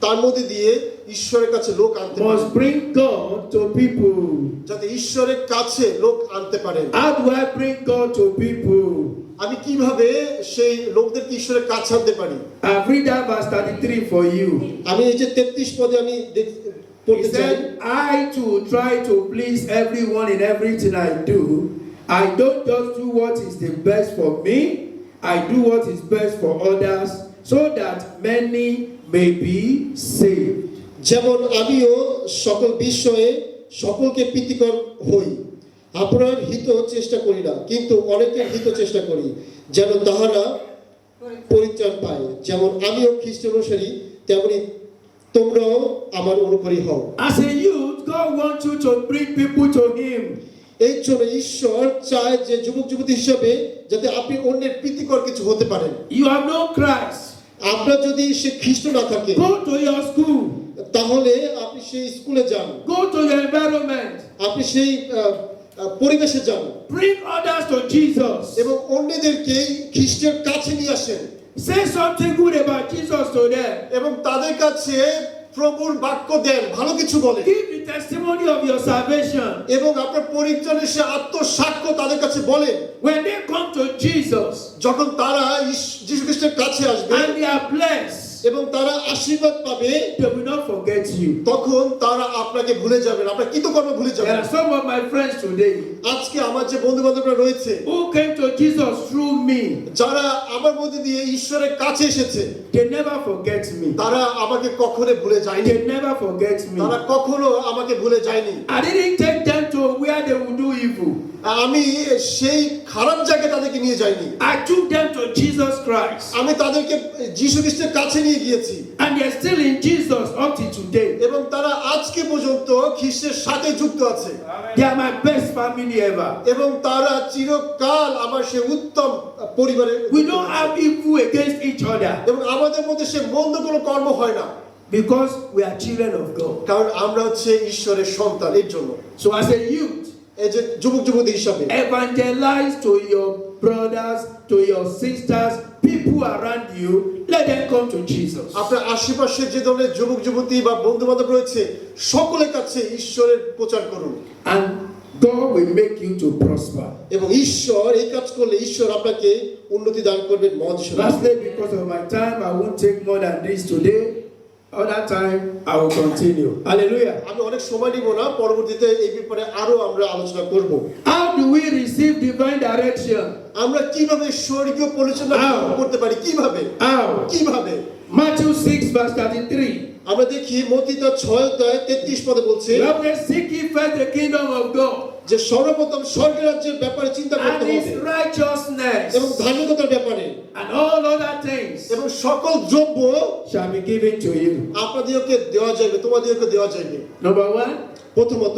E: তার মধ্যে দিয়ে ঈশ্বরের কাছে লোক আনতে পারে,
F: Must bring God to people.
E: যাতে ঈশ্বরের কাছে লোক আনতে পারেন।
F: How do I bring God to people?
E: আমি কিভাবে সেই লোকদেরকে ঈশ্বরের কাছে আনতে পারি?
F: I've read that verse 33 for you.
E: আমি এই যে 33 পদে আমি
F: He
E: পড়তে চাই,
F: said, I too try to please everyone in everything I do. I don't just do what is the best for me, I do what is best for others, so that many may be saved.
E: যেমন আমিও সকল বিষয়ে সকলকে প্রীতিকর হই, আপনার হিত চেষ্টা করি না, কিন্তু অনেকের হিত চেষ্টা করি, যেন তাহারা পরিত্রাণ পায়। যেমন আমিও খ্রিস্ট অনুসারী, তেমনি তোমরাও আমার অনুসারী হও।
F: As a youth, God wants you to bring people to Him.
E: এই জন্য ঈশ্বর চায় যে যুবক যুবতী হিসাবে যাতে আপনি অন্যের প্রীতিকর কিছু হতে পারেন।
F: You have no Christ.
E: আপনার যদি সে খ্রিস্ট না থাকে
F: Go to your school.
E: তাহলে আপনি সেই স্কুলে যান,
F: Go to your environment.
E: আপনি সেই পরিবেশে যান
F: Bring others to Jesus.
E: এবং অন্যদেরকে খ্রিস্টের কাছে নিয়ে আসেন
F: Say something good about Jesus to them.
E: এবং তাদের কাছে প্রভুর বাক্য দেন, ভালো কিছু বলেন
F: Give the testimony of your salvation.
E: এবং আপনার পরিত্রাণের সে আত্মসাক্ষ্য তাদের কাছে বলেন।
F: When they come to Jesus
E: যখন তারা যীশু খ্রিস্টের কাছে আসবে
F: and they are blessed,
E: এবং তারা আশীর্বাদ পাবে,
F: they will not forget you.
E: তখন তারা আপনাকে ভুলে যাবেন, আপনার কৃতকর্ম ভুলে
F: There
E: যাবেন।
F: are some of my friends today
E: আজকে আমার যে বন্ধু বান্ধবরা রয়েছে
F: who came to Jesus through me.
E: যারা আমার মধ্যে দিয়ে ঈশ্বরের কাছে এসেছে,
F: They never forget me.
E: তারা আমাকে কখনো ভুলে যায়নি,
F: They never forget me.
E: তারা কখনো আমাকে ভুলে যায়নি।
F: I didn't take them to where they would do evil.
E: আমি সেই খারাপ জায়গায় তাদেরকে নিয়ে যাইনি,
F: I took them to Jesus Christ.
E: আমি তাদেরকে যীশু খ্রিস্টের কাছে নিয়ে গিয়েছি
F: And they're still in Jesus up to today.
E: এবং তারা আজকে পর্যন্ত খ্রিস্টের সাথে যুক্ত আছে
F: They are my best family ever.
E: এবং তারা চিরকাল আমার সে উত্তম পরিবারের
F: We don't have evil against each other
E: এবং আমাদের মধ্যে সে মন্দ কোনো কর্ম হয় না,
F: because we are children of God.
E: কারণ আমরা হচ্ছে ঈশ্বরের সন্তান। এর জন্য
F: So as a youth,
E: এই যে যুবক যুবতী হিসাবে
F: evangelize to your brothers, to your sisters, people around you. Let them come to Jesus.
E: আপনার আশেপাশে যে ধরনের যুবক যুবতী বা বন্ধু বান্ধব রয়েছে সকলের কাছে ঈশ্বরের প্রচার করুন
F: And God will make you to prosper.
E: এবং ঈশ্বর এই কাজ করলে ঈশ্বর আপনাকে উন্নতি দান করবেন মহৎ ঈশ্বর।
F: Lastly, because of my time, I won't take more than this today. Other time, I will continue. Hallelujah.
E: আমি অনেক সময় নিব না, পরবর্তীতে এই ব্যাপারে আরো আমরা আলোচনা করব।
F: How do we receive divine direction?
E: আমরা কিভাবে স্বর্গীয় পরিচালনা করতে পারি, কিভাবে
F: How?
E: কিভাবে
F: Matthew 6 verse 33.
E: আমরা দেখি মত্তী তার 6:33 পদে বলছে
F: You have to seek ye first the kingdom of God
E: যে সর্বপ্রথম স্বর্গের রাজ্যের ব্যাপারে চিন্তা
F: and
E: করতে
F: his
E: হবে
F: righteousness,
E: এবং ধার্মিকতার ব্যাপারে
F: and all other things
E: এবং সকল দ্রব্য
F: shall be given to you.
E: আপনাদেরকে দেওয়া যাবে, তোমাদেরকে দেওয়া যাবে।
F: Number one,
E: প্রথমত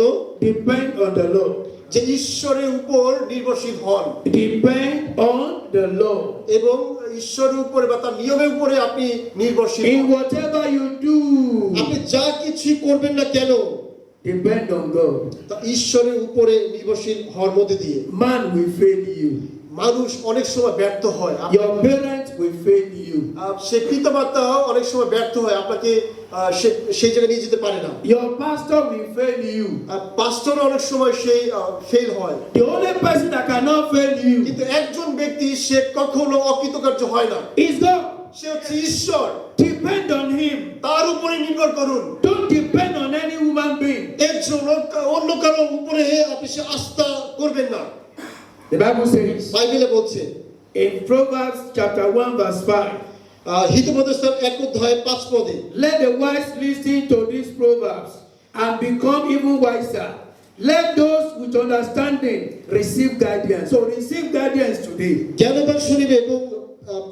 F: depend on the Lord.
E: যে ঈশ্বরের উপর নির্ভরশীল হন
F: Depend on the Lord.
E: এবং ঈশ্বরের উপরে বা তার নিয়মের উপরে আপনি নির্ভরশীল
F: In
E: হন।
F: whatever you do,
E: আপনি যা কিছু করবেন না কেন
F: depend on God.
E: তা ঈশ্বরের উপরে নির্ভরশীল হওয়ার মধ্যে দিয়ে
F: Man will fail you.
E: মানুষ অনেক সময় ব্যর্থ হয়।
F: Your parents will fail you.
E: সে পিতামাতা অনেক সময় ব্যর্থ হয়, আপনাকে সেই জায়গায় নিয়ে যেতে পারে না।
F: Your pastor will fail you.
E: পাস্টর অনেক সময় সেই ফেল হয়,
F: The only person that cannot fail you
E: কিন্তু একজন ব্যক্তি সে কখনো অকৃতকার্য হয় না,
F: is God.
E: সে হচ্ছে ঈশ্বর।
F: Depend on Him.
E: তার উপরে নির্ভর করুন,
F: Don't depend on any human being.
E: এর জন্য অন্য কারো উপরে আপনি সে আস্থা করবেন না।
F: The Bible says
E: বাইবেলে বলছে
F: in Proverbs chapter 1 verse 5,
E: হিতোপদেশের 1:5 পদে
F: let the wise listen to these proverbs and become even wiser. Let those with understanding receive guidance. So receive guidance today.
E: জ্ঞানবান শুনিবে এবং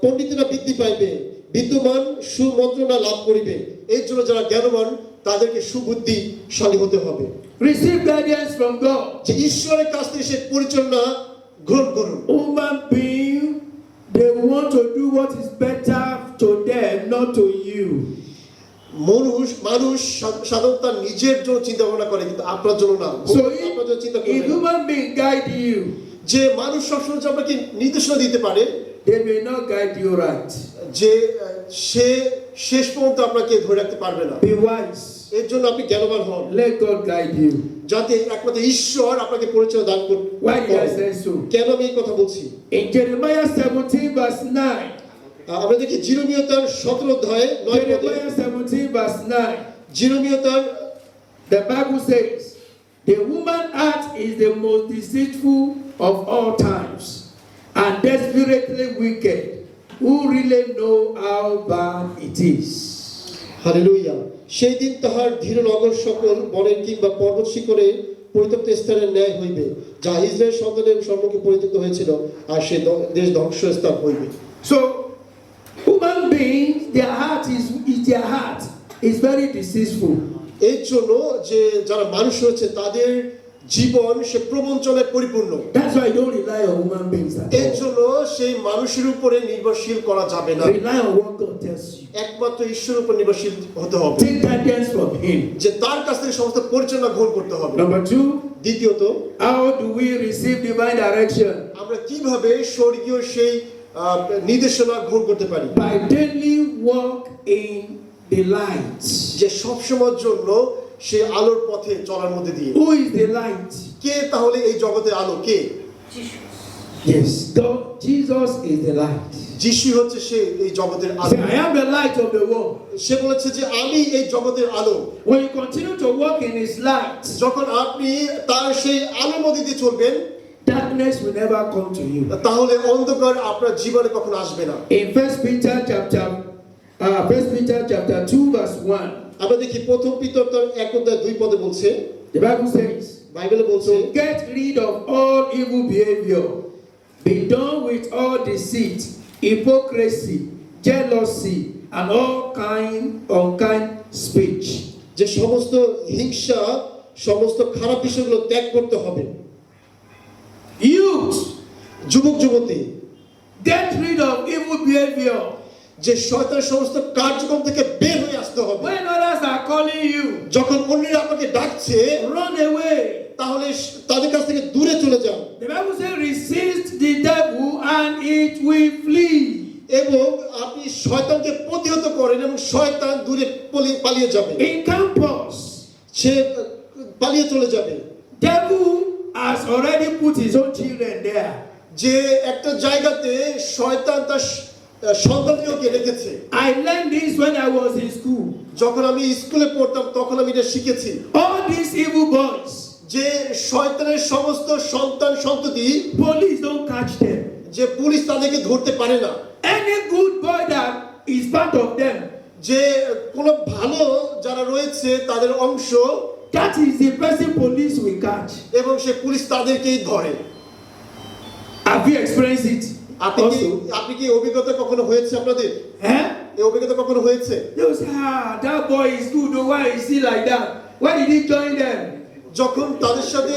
E: পণ্ডিতেরা বৃদ্ধি পাইবে, বিদ্যমান সুমন্ত্রণা লাভ করিবে। এই জন্য যারা জ্ঞানবান তাদেরকে সুবুদ্ধিশালী হতে হবে,
F: Receive guidance from God.
E: যে ঈশ্বরের কাছ থেকে সে পরিচালনা গ্রহণ করুন।
F: Human being, they want to do what is better to them, not to you.
E: মানুষ সাধারণত তার নিজের জন্য চিন্তা ভাবনা করে, কিন্তু আপনার জন্য না।
F: So
E: আপনার জন্য চিন্তা
F: if
E: করবে না।
F: human being guide you,
E: যে মানুষ সবসময় যে আপনাকে নির্দেশনা দিতে পারে,
F: they may not guide you right.
E: যে সে শেষ পর্যন্ত আপনাকে ধরে রাখতে পারবে না।
F: Be wise.
E: এর জন্য আপনি জ্ঞানবান হন,
F: Let God guide you.
E: যাতে একমাত্র ঈশ্বর আপনাকে পরিচয় দান করুন।
F: Why did I say so?
E: কেন আমি এই কথা বলছি?
F: In Jeremiah 17 verse 9,
E: আমরা দেখি জিরমীয় তার 17:9 পদে,
F: Jeremiah 17 verse 9,
E: জিরমীয় তার
F: the Bible says, the woman heart is the most deceitful of all times and desperately wicked. Who really know how bad it is?
E: Hallelujah. সেই দিন তাহার ধীর নগর সকল বনের কিংবা পর্বত শিখরে পরিত্যক্ত স্থানের ন্যায় হইবে, যা ইসরায়েল সন্তানের সম্মুখে পরিত্যক্ত হয়েছিল, আর সে দেশ ধ্বংসস্থান হইবে।
F: So, human beings, their heart is very deceitful.
E: এর জন্য যে যারা মানুষ রয়েছে তাদের জীবন সে প্রবঞ্চনায় পরিপূর্ণ।
F: That's why you don't rely on human beings at
E: এর
F: all.
E: জন্য সেই মানুষের উপরে নির্ভরশীল করা যাবে না,
F: Rely on what God tells you.
E: একমাত্র ঈশ্বরের উপর নির্ভরশীল হতে হবে,
F: Take guidance from Him.
E: যে তার কাছ থেকে সমস্ত পরিচালনা গ্রহণ করতে হবে।
F: Number two,
E: দ্বিতীয়ত,
F: how do we receive divine direction?
E: আমরা কিভাবে স্বর্গীয় সেই নির্দেশনা গ্রহণ করতে পারি?
F: By daily walk in the light.
E: যে সব সময়ের জন্য সে আলোর পথে চলার মধ্যে দিয়ে।
F: Who is the light?
E: কে তাহলে এই জগতের আলো? কে?
F: Yes, God, Jesus is the light.
E: যিশু হচ্ছে সে এই জগতের
F: Say,
E: আলো।
F: I am the light of the world.
E: সে বলেছে যে আমি এই জগতের আলো।
F: When you continue to walk in His light,
E: যখন আপনি তার সেই আলোর মধ্যে দিয়ে চলবেন,
F: darkness will never come to you.
E: তাহলে অন্ধকার আপনার জীবনে কখনো আসবে না।
F: In 1 Peter chapter 2 verse 1,
E: আমরা দেখি প্রথম পিতর তার 1:2 পদে বলছে,
F: The Bible says,
E: বাইবেলে বলছে
F: so get rid of all evil behavior. Be done with all deceit, hypocrisy, jealousy, and all unkind speech.
E: যে সমস্ত হিংসা, সমস্ত খারাপ বিষয়গুলো ত্যাগ করতে হবে।
F: Youth,
E: যুবক যুবতী,
F: get rid of evil behavior.
E: যে শয়তানের সমস্ত কার্যক্রম থেকে বের হয়ে আসতে হবে।
F: When others are calling you,
E: যখন অন্যরা আপনাকে ডাকছে,
F: run away.
E: তাহলে তাদের কাছ থেকে দূরে চলে যান।
F: The Bible says, resist the devil and it will flee.
E: এবং আপনি শয়তানকে প্রতিহত করেন এবং শয়তান দূরে পালিয়ে যাবে।
F: In campus,
E: সে পালিয়ে চলে যাবে।
F: devil has already put his own children there.
E: যে একটা জায়গাতে শয়তান তার সন্তানকে রেখেছে।
F: I learned this when I was in school.
E: যখন আমি স্কুলে পড়তাম তখন আমি এটা শিখেছি।
F: All these evil boys,
E: যে শয়তানের সমস্ত সন্তান সন্ততি,
F: police don't catch them.
E: যে পুলিশ তাদেরকে ধরতে পারে না।
F: Any good boy that is part of them,
E: যে কোন ভালো যারা রয়েছে তাদের অংশ,
F: that is the person police will catch.
E: এবং সে পুলিশ তাদেরকেই ধরে।
F: Have you experienced it?
E: আপনি কি অভিজ্ঞতা কখনো হয়েছে আপনাদের?
F: Eh?
E: এই অভিজ্ঞতা কখনো হয়েছে?
F: They will say, that boy is good. Oh, why is he like that? Why did he join them?
E: যখন তাদের সাথে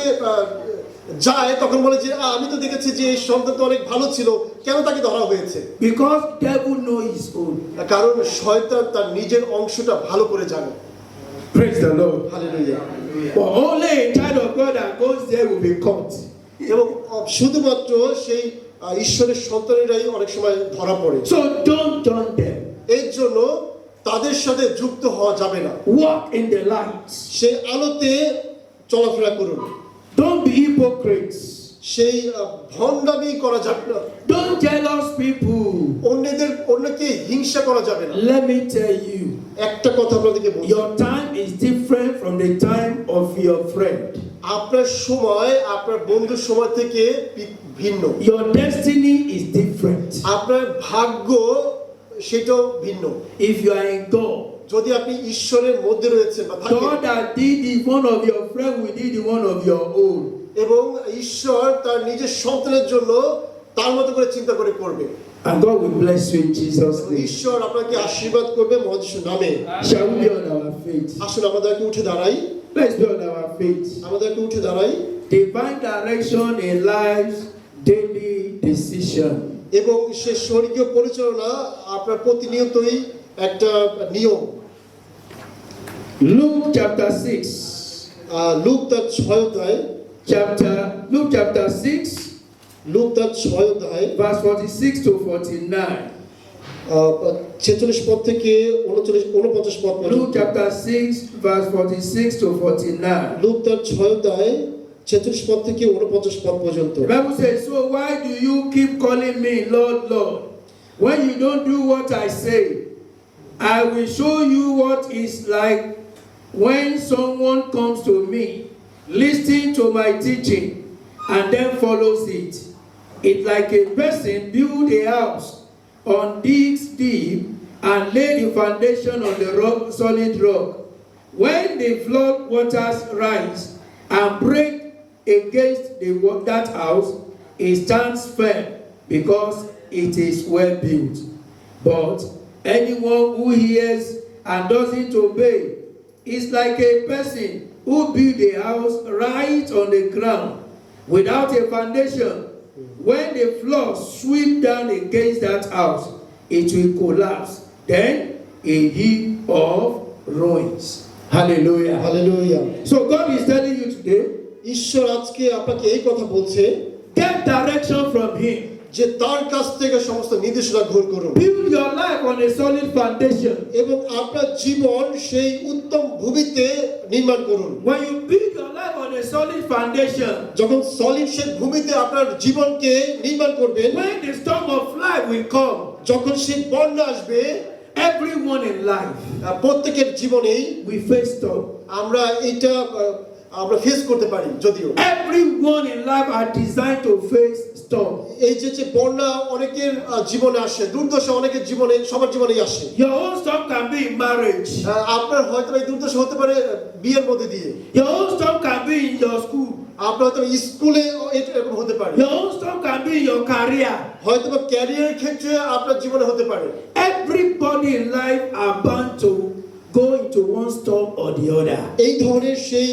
E: যায় তখন বলে যে আমি তো দেখেছি যে এই সন্তান তো অনেক ভালো ছিল, কেন তাকে ধরা হয়েছে?
F: Because devil know his own.
E: কারণ শয়তান তার নিজের অংশটা ভালো করে জানে।
F: Praise the Lord.
E: Hallelujah.
F: But only a child of God that goes there will be caught.
E: এবং শুধুমাত্র সেই ঈশ্বরের সন্তানেরাই অনেক সময় ধরা পড়ে।
F: So don't join them.
E: এর জন্য তাদের সাথে যুক্ত হওয়া যাবে না।
F: Walk in the light.
E: সেই আলোতে চলাফেরা করুন।
F: Don't be hypocrites.
E: সেই ভণ্ডামি করা যাবে না।
F: Don't jealous people.
E: অন্যকে হিংসা করা যাবে না।
F: Let me tell you,
E: একটা কথা আপনাদেরকে বলছি,
F: your time is different from the time of your friend.
E: আপনার সময় আপনার বন্ধুর সময় থেকে ভিন্ন।
F: Your destiny is different.
E: আপনার ভাগ্য সেটাও ভিন্ন।
F: If you are in God,
E: যদি আপনি ঈশ্বরের মধ্যে রয়েছেন বা থাকেন,
F: God that did the one of your friend will do the one of your own.
E: এবং ঈশ্বর তার নিজের সন্তানের জন্য তার মতো করে চিন্তা করে করবে।
F: And God will bless you in Jesus' name.
E: ঈশ্বর আপনাকে আশীর্বাদ করবে মহাযীশুর নামে।
F: Shall we be on our feet?
E: আসুন আমাদেরকে উঠে দাঁড়াই।
F: Let's be on our feet.
E: আমাদেরকে উঠে দাঁড়াই।
F: Divine direction in life's daily decision.
E: এবং সে স্বর্গীয় পরিচালনা আপনার প্রতিনিয়তই একটা নিয়ম।
F: Luke chapter 6.
E: লুক তার 6 অধ্যায়,
F: Luke chapter 6,
E: লুক তার 6 অধ্যায়
F: verse 46 to 49.
E: 46 পদ থেকে 49 পদ পর্যন্ত।
F: Luke chapter 6, verse 46 to 49.
E: Look তার 6 অধ্যায় 46 পদ থেকে 49 পদ পর্যন্ত।
F: The Bible says, so why do you keep calling me Lord, Lord, when you don't do what I say? I will show you what it's like when someone comes to me, listening to my teaching, and then follows it. It's like a person build a house on digs deep and lay the foundation on the rock, solid rock. When the flood waters rise and break against that house, it stands firm because it is well built. But anyone who hears and doesn't obey is like a person who built a house right on the ground without a foundation. When the floods sweep down against that house, it will collapse. Then a heap of ruins. Hallelujah.
E: Hallelujah.
F: So God is telling you today,
E: ঈশ্বর আজকে আপনাকে এই কথা বলছে,
F: get direction from Him.
E: যে তার কাছ থেকে সমস্ত নির্দেশনা গ্রহণ করুন।
F: Build your life on a solid foundation.
E: এবং আপনার জীবন সেই উত্তম ভূমিতে নির্মাণ করুন।
F: When you build your life on a solid foundation,
E: যখন সলিড সেই ভূমিতে আপনার জীবনকে নির্মাণ করবেন,
F: when the storm of life will come,
E: যখন সেই বন্যা আসবে,
F: everyone in life
E: প্রত্যেকের জীবনেই
F: will face storm.
E: আমরা এটা ফেস করতে পারি। যদিও
F: Everyone in life are designed to face storm.
E: এই যে বন্যা অনেকের জীবনে আসে, দুর্দশা অনেকের জীবনে, সবার জীবনেই আসে।
F: Your own storm can be in marriage.
E: আপনার হয়তো এই দুর্দশা হতে পারে বিয়ের মধ্যে দিয়ে।
F: Your own storm can be in your school.
E: আপনার হয়তো স্কুলে এরকম হতে পারে,
F: Your own storm can be in your career.
E: হয়তো বা ক্যারিয়ারের ক্ষেত্রে আপনার জীবনে হতে পারে।
F: Everybody in life are bound to go into one storm or the other.
E: এই ধরনের সেই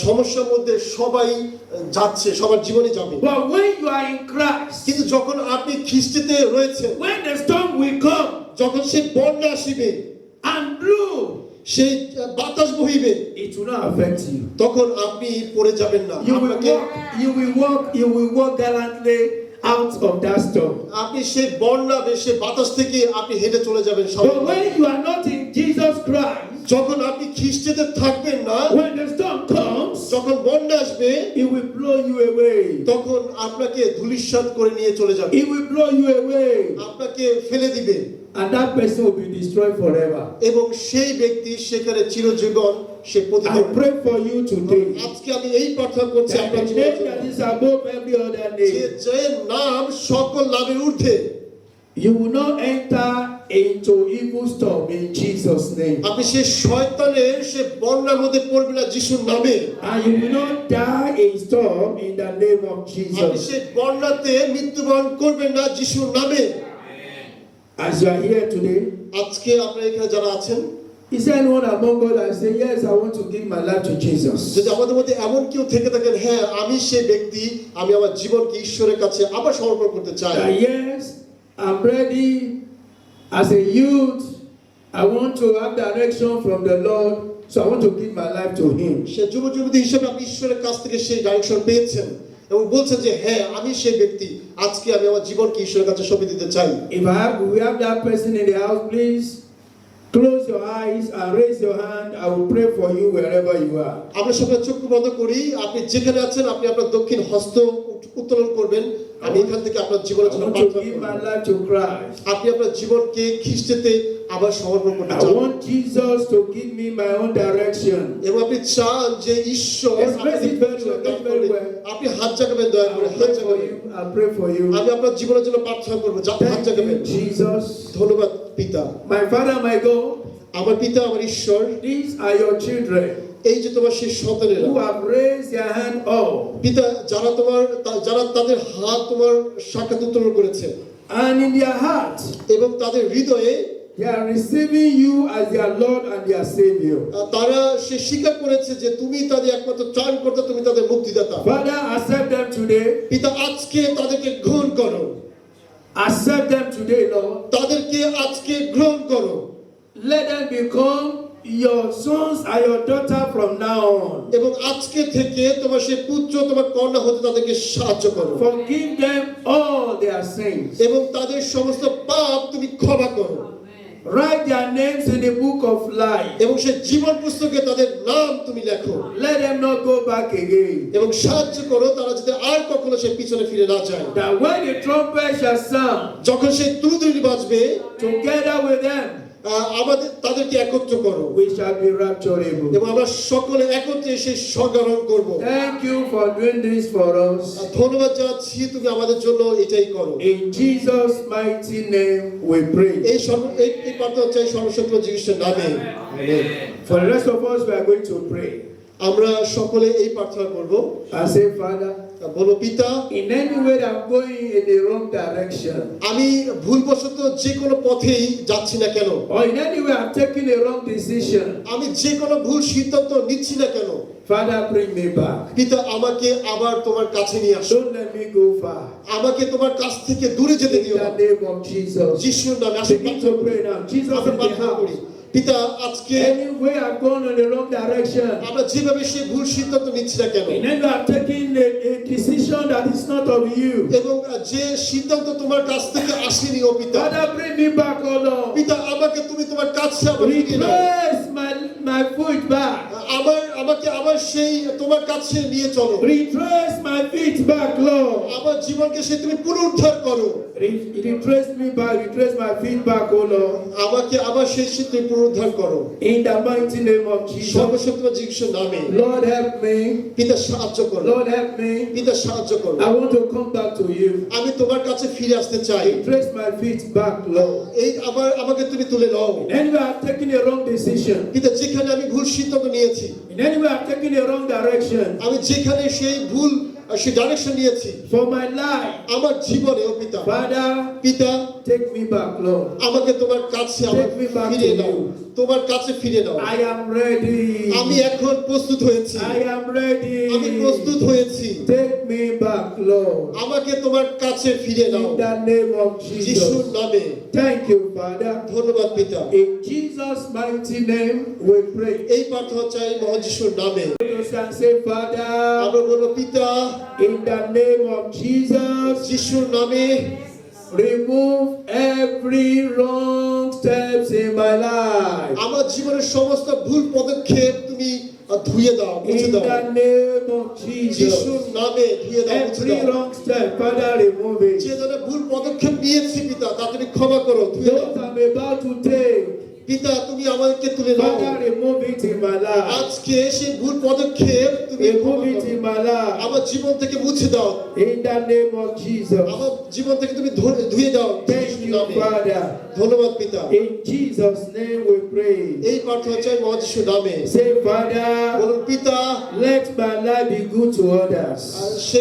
E: সমস্যার মধ্যে সবাই যাচ্ছে, সবার জীবনে যাবে।
F: But when you are in Christ,
E: কিন্তু যখন আপনি খ্রিস্টতে রয়েছেন,
F: when the storm will come
E: যখন সেই বন্যা আসিবে,
F: and blow,
E: সেই বাতাস বহিবে,
F: it will not affect you.
E: তখন আপনি পড়ে যাবেন না।
F: You will walk gallantly out of that storm.
E: আপনি সেই বন্যা সে বাতাস থেকে আপনি হেঁটে চলে যাবেন।
F: But when you are not in Jesus Christ,
E: যখন আপনি খ্রিস্টতে থাকবেন না,
F: when the storm comes,
E: যখন বন্যা আসবে,
F: it will blow you away.
E: তখন আপনাকে ধূলিসাৎ করে নিয়ে চলে যাবে,
F: It will blow you away.
E: আপনাকে ফেলে দিবে,
F: And that person will be destroyed forever.
E: এবং সেই ব্যক্তি সেখানে চিরজীবন সে পতিত
F: I
E: হবে।
F: pray for you today
E: আজকে আমি এই প্রার্থনা করছি
F: that
E: আপনার
F: the
E: জীবনের
F: name that
E: জন্য,
F: is above every other
E: যে
F: name,
E: যে নাম সকল নামের ঊর্ধ্বে,
F: you will not enter into evil storm in Jesus' name.
E: আপনি সে শয়তানের সে বন্যার মধ্যে পড়বে না যিশুর নামে,
F: And you will not die in storm in the name of
E: আপনি
F: Jesus.
E: সে বন্যাতে মৃত্যুবরণ করবেন না যিশুর নামে।
F: As you are here today,
E: আজকে আপনারা এখানে যারা আছেন,
F: is there anyone among us that say, yes, I want to give my life to Jesus?
E: যদি আমাদের মধ্যে এমন কেউ থেকে থাকেন, হ্যাঁ আমি সেই ব্যক্তি, আমি আমার জীবনকে ঈশ্বরের কাছে আবার সমর্পণ করতে চাই,
F: That yes, I'm ready as a youth. I want to have direction from the Lord, so I want to give my life to Him.
E: সে যুব যুবতী হিসেবে আপনি ঈশ্বরের কাছ থেকে সেই ডাইরেকশন পেয়েছেন এবং বলছেন যে হ্যাঁ আমি সেই ব্যক্তি, আজকে আমি আমার জীবনকে ঈশ্বরের কাছে সঁপে দিতে চাই।
F: We have that person in the house, please close your eyes and raise your hand. I will pray for you wherever you are.
E: আমরা সবাই চক্ষু বন্ধ করি, আপনি যেখানে আছেন আপনি আপনার দক্ষিণ হস্ত উত্তোলন করবেন, আমি এখান থেকে আপনার
F: I
E: জীবনের জন্য
F: want
E: প্রার্থনা
F: to give my
E: করব।
F: life to Christ.
E: আপনি আপনার জীবনকে খ্রিস্টতে আবার সমর্পণ করতে
F: I
E: চান
F: want Jesus to give me my own direction.
E: এবং আপনি চান যে ঈশ্বর
F: Express it very well,
E: আপনাকে
F: very well.
E: আপনি হাত জাগাবেন, দয়া
F: I
E: করে
F: will
E: হাত
F: pray for
E: জাগাবেন।
F: you. I'll pray for you.
E: আমি আপনার জীবনের জন্য প্রার্থনা করবো, হাত
F: Thank
E: জাগাবেন।
F: you, Jesus.
E: ধন্যবাদ পিতা,
F: My Father, my God,
E: আমার পিতা, আমার ঈশ্বর,
F: these are your children
E: এই যে তোমার সেই সন্তানেরা,
F: who have raised their hand up,
E: পিতা, যারা তাদের হাত তোমার সাক্ষাৎ উত্তোলন করেছে
F: and in their heart,
E: এবং তাদের হৃদয়ে
F: they are receiving you as their Lord and their Savior.
E: তারা সে স্বীকার করেছে যে তুমি তাদের একমাত্র ত্রাণকর্তা, তুমি তাদের মুক্তিদাতা।
F: Father, accept them today.
E: পিতা, আজকে তাদেরকে গ্রহণ করো,
F: Accept them today, Lord.
E: তাদেরকে আজকে গ্রহণ করো,
F: Let them become your sons and your daughter from now on.
E: এবং আজকে থেকে তোমার সেই পুত্র তোমার কন্যা হতে তাদেরকে সাহায্য করো,
F: Forgive them all their sins.
E: এবং তাদের সমস্ত পাপ তুমি ক্ষমা করো,
F: Write their names in the book of life.
E: এবং সেই জীবন পুস্তকে তাদের নাম তুমি লেখো,
F: Let them not go back again.
E: এবং সাহায্য করো তারা যাতে আর কখনো সে পিছনে ফিরে না যায়।
F: That when the trumpet shall sound,
E: যখন সেই তুলতুলি বাজবে,
F: together with them,
E: আমাদের তাদেরকে একত্র করো,
F: we shall be rapturable.
E: এবং আমরা সকলে একত্রে সেই স্বর্গারোহণ করব।
F: Thank you for doing this for us.
E: ধন্যবাদ জানাচ্ছি, তুমি আমাদের জন্য এটাই করো।
F: In Jesus' mighty name we pray.
E: এই প্রার্থনা চাই সর্বশক্ত যিশুর নামে। Amen.
F: For the rest of us, we are going to pray.
E: আমরা সকলে এই প্রার্থনা করব।
F: I say, Father,
E: বলো, পিতা,
F: in any way that I'm going in the wrong direction,
E: আমি ভুলবশত যে কোনো পথেই যাচ্ছি না কেন,
F: or in any way I'm taking a wrong decision,
E: আমি যে কোনো ভুল সিদ্ধান্ত নিচ্ছি না কেন,
F: Father, bring me back.
E: পিতা আমাকে আবার তোমার কাছে নিয়ে আসো,
F: Don't let me go far.
E: আমাকে তোমার কাছ থেকে দূরে যেতে
F: In
E: দিও
F: the
E: না।
F: name of Jesus.
E: যিশুর নামে আসো,
F: Begin to pray now. Jesus
E: আমরা
F: in the
E: প্রার্থনা করি।
F: house.
E: পিতা, আজকে
F: Any way I've gone in the wrong direction,
E: আমরা যেভাবে সেই ভুল সিদ্ধান্ত নিচ্ছি না কেন,
F: in any way I've taken a decision that is not of you,
E: এবং যে সিদ্ধান্ত তোমার কাছ থেকে আসেনি, ও পিতা,
F: Father, bring me back, oh Lord.
E: পিতা আমাকে তুমি তোমার কাছে আবার ফিরিয়ে নাও,
F: Retrace my foot back.
E: আমাকে আবার সেই তোমার কাছে নিয়ে চলো,
F: Retrace my feet back, Lord.
E: আমার জীবনকে সে তুমি পুনরুদ্ধার করো,
F: Retrace me back, retrace my feet back, oh Lord.
E: আমাকে আবার সেই সে তুমি পুনরুদ্ধার করো,
F: In the mighty name of Jesus.
E: সর্বশক্তিমান যিশুর নামে।
F: Lord, help me.
E: পিতা সাহায্য করো,
F: Lord, help me.
E: পিতা সাহায্য করো,
F: I want to come back to you.
E: আমি তোমার কাছে ফিরে আসতে চাই,
F: Retrace my feet back, Lord.
E: এই আমাকে তুমি তুলে নাও।
F: Anyway, I've taken a wrong decision.
E: পিতা, যেখানে আমি ভুল সিদ্ধান্ত নিয়েছি,
F: In anywhere I've taken a wrong direction
E: আমি যেখানে সেই ভুল সেই ডাইরেকশন নিয়েছি
F: for my life,
E: আমার জীবনে, ও পিতা,
F: Father,
E: পিতা
F: take me back, Lord.
E: আমাকে তোমার কাছে আবার
F: Take me back
E: ফিরিয়ে
F: to
E: দাও,
F: you.
E: তোমার কাছে ফিরিয়ে দাও।
F: I am ready.
E: আমি এখন প্রস্তুত হয়েছি,
F: I am ready.
E: আমি প্রস্তুত হয়েছি,
F: Take me back, Lord.
E: আমাকে তোমার কাছে ফিরিয়ে দাও
F: In the name of
E: যিশুর
F: Jesus.
E: নামে।
F: Thank you, Father.
E: ধন্যবাদ পিতা।
F: In Jesus' mighty name, we pray.
E: এই প্রার্থনা চাই মহান যিশুর নামে।
F: And say, Father,
E: আমরা বলবো পিতা,
F: in the name of Jesus,
E: যিশুর নামে
F: remove every wrong steps in my life.
E: আমার জীবনের সমস্ত ভুল পদক্ষেপ তুমি ধুয়ে দাও, মুছে
F: In
E: দাও
F: the name of Jesus,
E: যিশুর নামে ধুয়ে দাও, মুছে
F: every
E: দাও।
F: wrong step, Father, remove
E: যে
F: it.
E: ধরনের ভুল পদক্ষেপ নিয়েছি পিতা তা তুমি ক্ষমা করো, ধুয়ে দাও।
F: Those I'm about to take,
E: পিতা তুমি আমাদেরকে তুলে নাও,
F: Father, remove it in my life.
E: আজকে সেই ভুল পদক্ষেপ তুমি ক্ষমা
F: Remove it
E: করো।
F: in my life.
E: আমার জীবন থেকে মুছে দাও,
F: In the name of Jesus.
E: আমার জীবন থেকে তুমি ধুয়ে দাও
F: Thank
E: যিশুর
F: you,
E: নামে।
F: Father.
E: ধন্যবাদ পিতা।
F: In Jesus' name we pray.
E: এই প্রার্থনা চাই মহান যিশুর নামে।
F: Say, Father,
E: বলুন পিতা,
F: let my life be good to others.
E: সে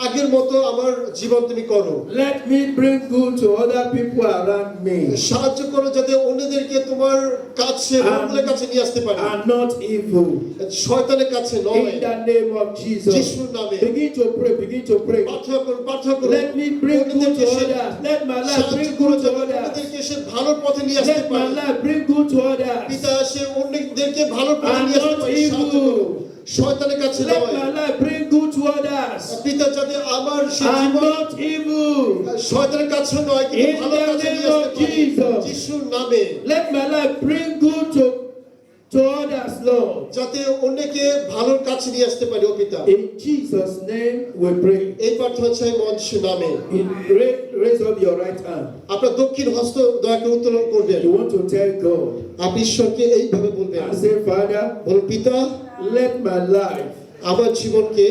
E: আগের মতো আমার জীবন তুমি করো,
F: Let me bring good to other people around me.
E: সাহায্য করো যাতে অন্যদেরকে তোমার কাছে, মঙ্গলের কাছে নিয়ে আসতে পারি,
F: And not evil.
E: শয়তানের কাছে নয়।
F: In the name of Jesus.
E: যিশুর নামে
F: Begin to pray, begin to pray.
E: প্রার্থনা করুন, প্রার্থনা করুন।
F: Let me bring good to
E: অন্যদেরকে সে
F: others. Let my life
E: সাহায্য
F: bring
E: করো
F: good to
E: যাতে
F: others.
E: অন্যদেরকে সে ভালো পথে নিয়ে আসতে
F: Let my
E: পারে।
F: life bring good to others.
E: পিতা সে অন্যদেরকে ভালো পথে
F: And
E: নিয়ে আসতে
F: not
E: পারে, সাহায্য
F: evil.
E: করো। শয়তানের কাছে
F: Let
E: নয়।
F: my life bring good to others.
E: পিতা যাতে আমার সে
F: And
E: জীবন
F: not evil.
E: শয়তানের কাছে নয় কিন্তু
F: In
E: ভালো
F: the
E: কাছে
F: name
E: নিয়ে আসতে
F: of
E: পারে,
F: Jesus.
E: যিশুর নামে।
F: Let my life bring good to others, Lord.
E: যাতে অন্যকে ভালোর কাছে নিয়ে আসতে পারি, ও পিতা।
F: In Jesus' name we pray.
E: এই প্রার্থনা চাই মহান যিশুর নামে।
F: Raise up your right hand.
E: আপনার দক্ষিণ হস্ত দয়া করে উত্তোলন করবেন।
F: You want to tell God,
E: আপনি ঈশ্বরকে এইভাবে বলবেন,
F: and say, Father,
E: বলুন পিতা,
F: let my life
E: আমার জীবনকে,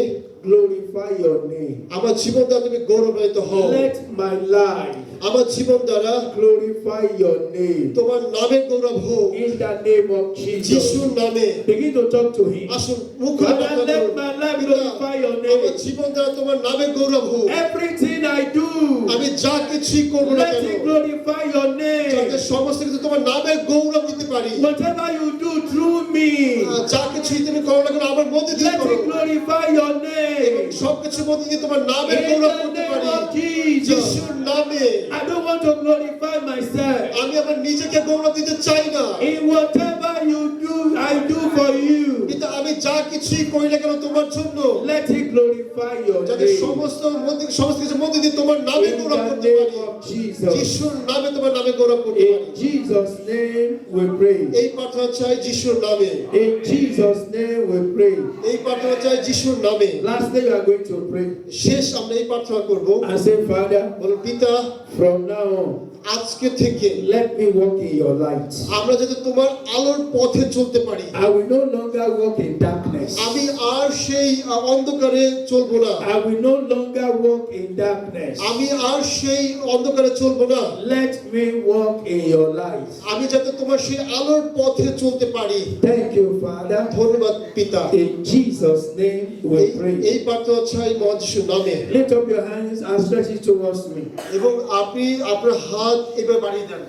F: glorify your name.
E: আমার জীবন দ্বারা তুমি গৌরবান্বিত হও।
F: Let my life
E: আমার জীবন দ্বারা
F: glorify your name.
E: তোমার নামের গৌরব হোক,
F: In the name of Jesus.
E: যিশুর নামে।
F: Begin to talk to him.
E: আসুন মুখ খুলে
F: Father,
E: প্রার্থনা
F: let
E: করুন।
F: my life
E: পিতা,
F: glorify your
E: আমার
F: name.
E: জীবন দ্বারা তোমার নামের গৌরব হোক।
F: Everything I do,
E: আমি যা কিছুই করবো না
F: let
E: কেন,
F: it glorify your
E: যাতে
F: name.
E: সমস্ত কিছু তোমার নামের গৌরব দিতে পারি।
F: Whatever you do through me,
E: যা কিছুই তুমি করো না কেন আমার মধ্যে দিয়ে
F: let
E: করো,
F: it glorify your
E: এবং
F: name.
E: সবকিছুর মধ্যে দিয়ে তোমার নামের
F: In
E: গৌরব
F: the
E: করতে
F: name
E: পারি,
F: of Jesus.
E: যিশুর নামে।
F: I don't want to glorify myself.
E: আমি আমার নিজেকে গৌরব দিতে চাই না,
F: In whatever you do, I do for you.
E: কিন্তু আমি যা কিছুই করি না কেন তোমার জন্য,
F: Let it glorify your
E: যাতে
F: name.
E: সমস্ত কিছুর মধ্যে দিয়ে তোমার নামে
F: In
E: গৌরব
F: the
E: করতে
F: name
E: পারি,
F: of Jesus.
E: যিশুর নামে তোমার নামে গৌরব করতে পারি।
F: In Jesus' name we pray.
E: এই প্রার্থনা চাই যিশুর নামে।
F: In Jesus' name we pray.
E: এই প্রার্থনা চাই যিশুর নামে।
F: Lastly, we are going to pray
E: শেষ আমরা এই প্রার্থনা করব।
F: and say, Father,
E: বলুন পিতা,
F: from now on,
E: আজকে থেকে
F: let me walk in your light.
E: আমরা যাতে তোমার আলোর পথে চলতে পারি।
F: I will no longer walk in darkness.
E: আমি আর সেই অন্ধকারে চলবো না,
F: I will no longer walk in darkness.
E: আমি আর সেই অন্ধকারে চলবো না।
F: Let me walk in your light.
E: আমি যাতে তোমার সেই আলোর পথে চলতে পারি।
F: Thank you, Father.
E: ধন্যবাদ পিতা।
F: In Jesus' name we pray.
E: এই প্রার্থনা চাই মহান যিশুর নামে।
F: Lift up your hands and stretch it towards me.
E: এবং আপনি আপনার হাত এভাবে বাড়িয়ে দেন,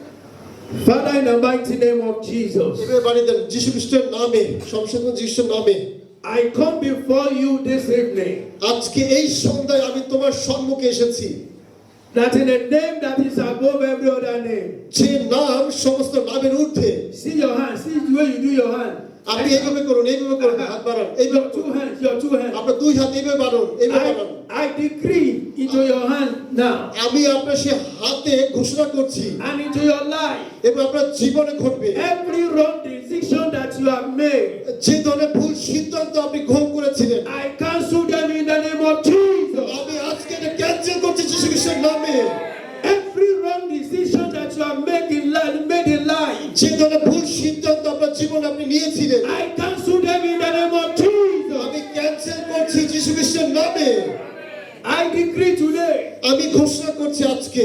F: Father, in the mighty name of Jesus,
E: এভাবে বাড়িয়ে দেন যিশু খ্রিস্টের নামে, সংসদ যিশুর নামে।
F: I come before you this evening,
E: আজকে এই সন্ধ্যায় আমি তোমার সম্মুখে এসেছি,
F: that in a name that is above every other name.
E: যে নাম সমস্ত নামের ঊর্ধ্বে।
F: See your hand. See the way you do your hand.
E: আপনি এইভাবে করুন, এইভাবে করুন, হাত বাড়ান, এইভাবে
F: Your two
E: করুন।
F: hands. Your two hands.
E: আপনার দুই হাত এইভাবে বাড়ান, এইভাবে বাড়ান।
F: I decree into your hand now
E: আমি আপনার সে হাতে ঘোষণা করছি
F: and into your life.
E: এবং আপনার জীবনে ঘটবে
F: Every wrong decision that you have made,
E: যে ধরনের ভুল সিদ্ধান্ত আপনি গ্রহণ করেছিলেন,
F: I cancel them in the name of Jesus.
E: আমি আজকে এটা ক্যান্সেল করছি যিশু খ্রিস্টের নামে।
F: Every wrong decision that you have made in life,
E: যে ধরনের ভুল সিদ্ধান্ত আপনার জীবনে আপনি নিয়েছিলেন,
F: I cancel them in the name of Jesus.
E: আমি ক্যান্সেল করছি যিশু খ্রিস্টের নামে।
F: I decree today,
E: আমি ঘোষণা করছি আজকে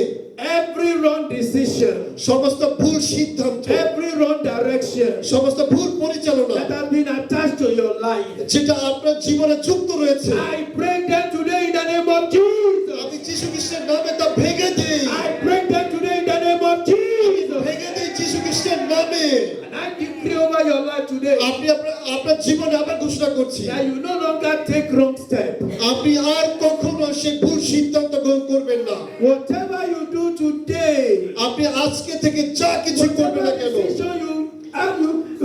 F: every wrong decision,
E: সমস্ত ভুল সিদ্ধান্ত,
F: every wrong direction
E: সমস্ত ভুল পরিচালনা
F: that has been attached to your life.
E: যেটা আপনার জীবনে যুক্ত রয়েছে,
F: I break them today in the name of Jesus.
E: আমি যীশু খ্রিস্টের নামে তা ভেঙে দিই,
F: I break them today in the name of Jesus.
E: ভেঙে দিই যীশু খ্রিস্টের নামে।
F: And I decree over your life today
E: আপনি আপনার জীবনে আবার ঘোষণা করছি,
F: that you no longer take wrong step.
E: আপনি আর কখনো সেই ভুল সিদ্ধান্ত গ্রহণ করবেন না।
F: Whatever you do today,
E: আপনি আজকে থেকে যা কিছু করবেন না কেন,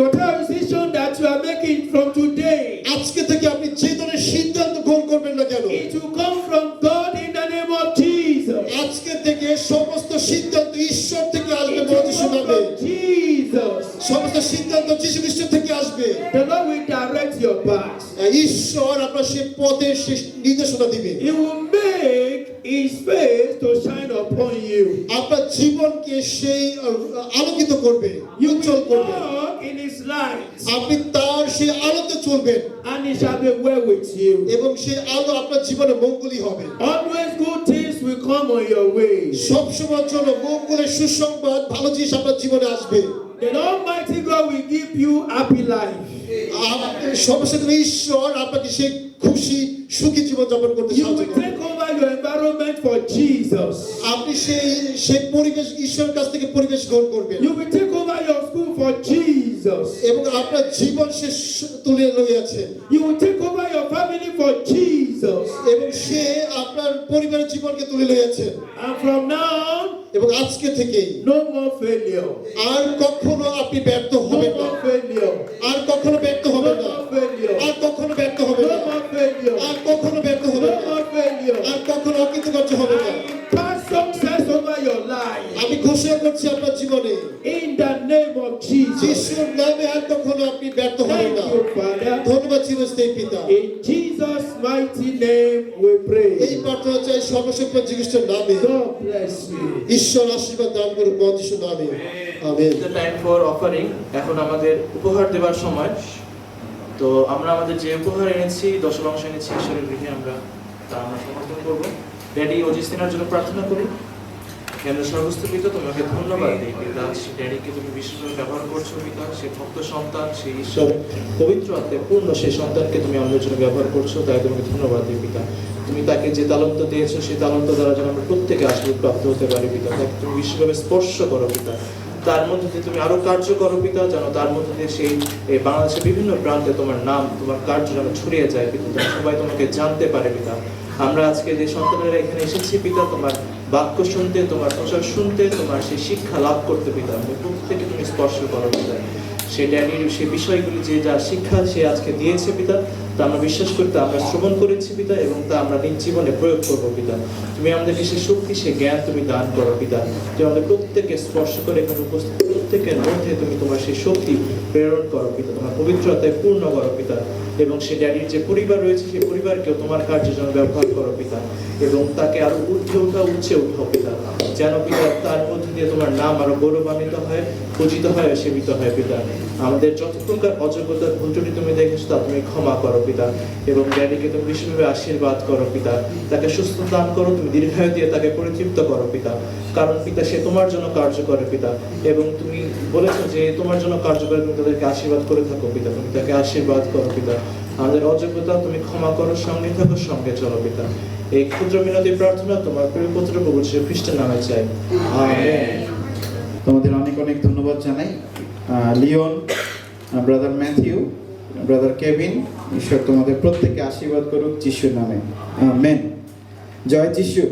F: whatever decision that you are making from today,
E: আজকে থেকে আপনি যে ধরনের সিদ্ধান্ত গ্রহণ করবেন না কেন,
F: it will come from God in the name of Jesus.
E: আজকে থেকে সমস্ত সিদ্ধান্ত ঈশ্বর থেকে আসবে।
F: It
E: বড়
F: will
E: যিশু
F: come
E: নামে
F: from Jesus.
E: সমস্ত সিদ্ধান্ত যীশু খ্রিস্ট থেকে আসবে।
F: The Lord will direct your path.
E: ঈশ্বর আপনার সেই পথের সেই নির্দেশনা দিবে।
F: He will make His face to shine upon you.
E: আপনার জীবনকে সেই আলোকিত করবে,
F: You
E: উজ্জ্বল
F: will
E: করবে।
F: walk in His light,
E: আপনি তার সেই আলোতে চলবেন
F: and it shall be well with you.
E: এবং সেই আলো আপনার জীবনে মঙ্গলই হবে।
F: Always good things will come on your way.
E: সবসময়ের জন্য মঙ্গলের সুসংবাদ, ভালো জিনিস আপনার জীবনে আসবে।
F: The Almighty God will give you happy life.
E: সর্বশেষ ঈশ্বর আপনাকে সেই খুশি সুখী জীবন যাপন করতে
F: You
E: সাহায্য
F: will
E: করবে।
F: take over your environment for Jesus.
E: আপনি সেই পরিবেশ ঈশ্বরের কাছ থেকে পরিবেশ গ্রহণ করবেন
F: You will take over your school for Jesus.
E: এবং আপনার জীবন সে তুলে লইয়াছেন
F: You will take over your family for Jesus.
E: এবং সে আপনার পরিবারের জীবনকে তুলে লইয়াছেন।
F: And from now on,
E: এবং আজকে থেকেই
F: no more failure.
E: আর কখনো আপনি ব্যর্থ
F: No
E: হবেন না,
F: more failure.
E: আর কখনো ব্যর্থ
F: No
E: হবেন না,
F: more failure.
E: আর কখনো ব্যর্থ হবেন
F: No
E: না,
F: more failure.
E: আর কখনো ব্যর্থ
F: No
E: হবেন না,
F: more failure.
E: আর কখনো অকৃতকার্য হবেন না।
F: I pass success over your life.
E: আমি ঘোষণা করছি আপনার জীবনে
F: In the name of Jesus.
E: যিশুর নামে আর কখনো আপনি ব্যর্থ হবেন
F: Thank
E: না।
F: you, Father.
E: ধন্যবাদ চিরস্থায়ী পিতা।
F: In Jesus' mighty name we
E: এই
F: pray.
E: প্রার্থনা চাই সর্বশক্ত যিশুর নামে।
F: God bless you.
E: ঈশ্বর আশীর্বাদ দান করুন বড় যিশুর নামে। Amen.
G: The time for offering. এখন আমাদের উপহার দেওয়ার সময়। তো আমরা আমাদের যে উপহার এনেছি, দশমাংশ এনেছি ঈশ্বরের গৃহে, আমরা সমর্পণ করব। ড্যাডি অজিস্তিনার জন্য প্রার্থনা করি। কেন্দ্র সর্বস্ত পিতা, তোমাকে ধন্যবাদ দিই পিতা, ড্যাডিকে তুমি বিশেষভাবে ব্যবহার করছো পিতা, সে ভক্ত সন্তান, সেই ঈশ্বরের পবিত্র আত্মায় পূর্ণ সেই সন্তানকে তুমি আমাদের জন্য ব্যবহার করছো, তাই তোমাকে ধন্যবাদ দিই পিতা। তুমি তাকে যে তালন্ত দিয়েছো সেই তালন্ত দ্বারা যেন আমরা প্রত্যেকে আশীর্বাদ প্রাপ্ত হতে পারি পিতা, তাকে তুমি বিশেষভাবে স্পর্শ করো পিতা, তার মধ্যে দিয়ে তুমি আরো কার্য করো পিতা, যেন তার মধ্যে দিয়ে সেই বাংলাদেশের বিভিন্ন প্রান্তে তোমার নাম, তোমার কার্য যেন ছড়িয়ে যায় পিতা, যেন সবাই তোমাকে জানতে পারে পিতা। আমরা আজকে যে সন্তানেরা এখানে এসেছি পিতা, তোমার বাক্য শুনতে, তোমার প্রচার শুনতে, তোমার সেই শিক্ষা লাভ করতে পিতা, আমি প্রত্যেকে তুমি স্পর্শ করো পিতা। সেই ড্যাডির সেই বিষয়গুলি যে যা শিক্ষা সে আজকে দিয়েছে পিতা, তা আমরা বিশ্বাস করতে আমরা শ্রবণ করেছি পিতা, এবং তা আমরা নিজ জীবনে প্রয়োগ করবো পিতা। তুমি আমাদেরকে সেই শক্তি, সেই জ্ঞান তুমি দান করো পিতা, যে আমাদের প্রত্যেককে স্পর্শ করে এখানে উপস্থিত প্রত্যেকের মধ্যে তুমি তোমার সেই শক্তি প্রেরণ করো পিতা, তোমার পবিত্রতায় পূর্ণ করো পিতা, এবং সেই ড্যাডির যে পরিবার রয়েছে সেই পরিবারকেও তোমার কার্যের জন্য ব্যবহার করো পিতা, এবং তাকে আরো ঊর্ধ্বে উঠাও, উচ্চে উঠাও পিতা, যেন পিতা তার মধ্যে দিয়ে তোমার নাম আরো গৌরবান্বিত হয়, পূজিত হয়, সেবিত হয় পিতা। আমাদের যত প্রকার অযোগ্যতার ভুল ত্রুটি তুমি দেখেছো তা তুমি ক্ষমা করো পিতা, এবং ড্যাডিকে তুমি বিশেষভাবে আশীর্বাদ করো পিতা, তাকে সুস্থ দান করো, তুমি দীর্ঘায়ু দিয়ে তাকে পরিতৃপ্ত করো পিতা, কারণ পিতা সে তোমার জন্য কার্য করে পিতা, এবং তুমি বলেছো যে তোমার জন্য কার্য করে তুমি তাদেরকে আশীর্বাদ করে থাকো পিতা, তুমি তাকে আশীর্বাদ করো পিতা। আমাদের অযোগ্যতা তুমি ক্ষমা করো, সঙ্গে থাকো, সঙ্গে চলো পিতা। এই ক্ষুদ্র মিনতি প্রার্থনা তোমার প্রিয় পুত্র প্রভু যীশু খ্রিস্টের নামে চাই, আমেন।
H: তোমাদের অনেক অনেক ধন্যবাদ জানাই। Leon, brother Matthew, brother Kevin, ঈশ্বর তোমাদের প্রত্যেককে আশীর্বাদ করুক যিশুর নামে, আমেন। জয় যিশু।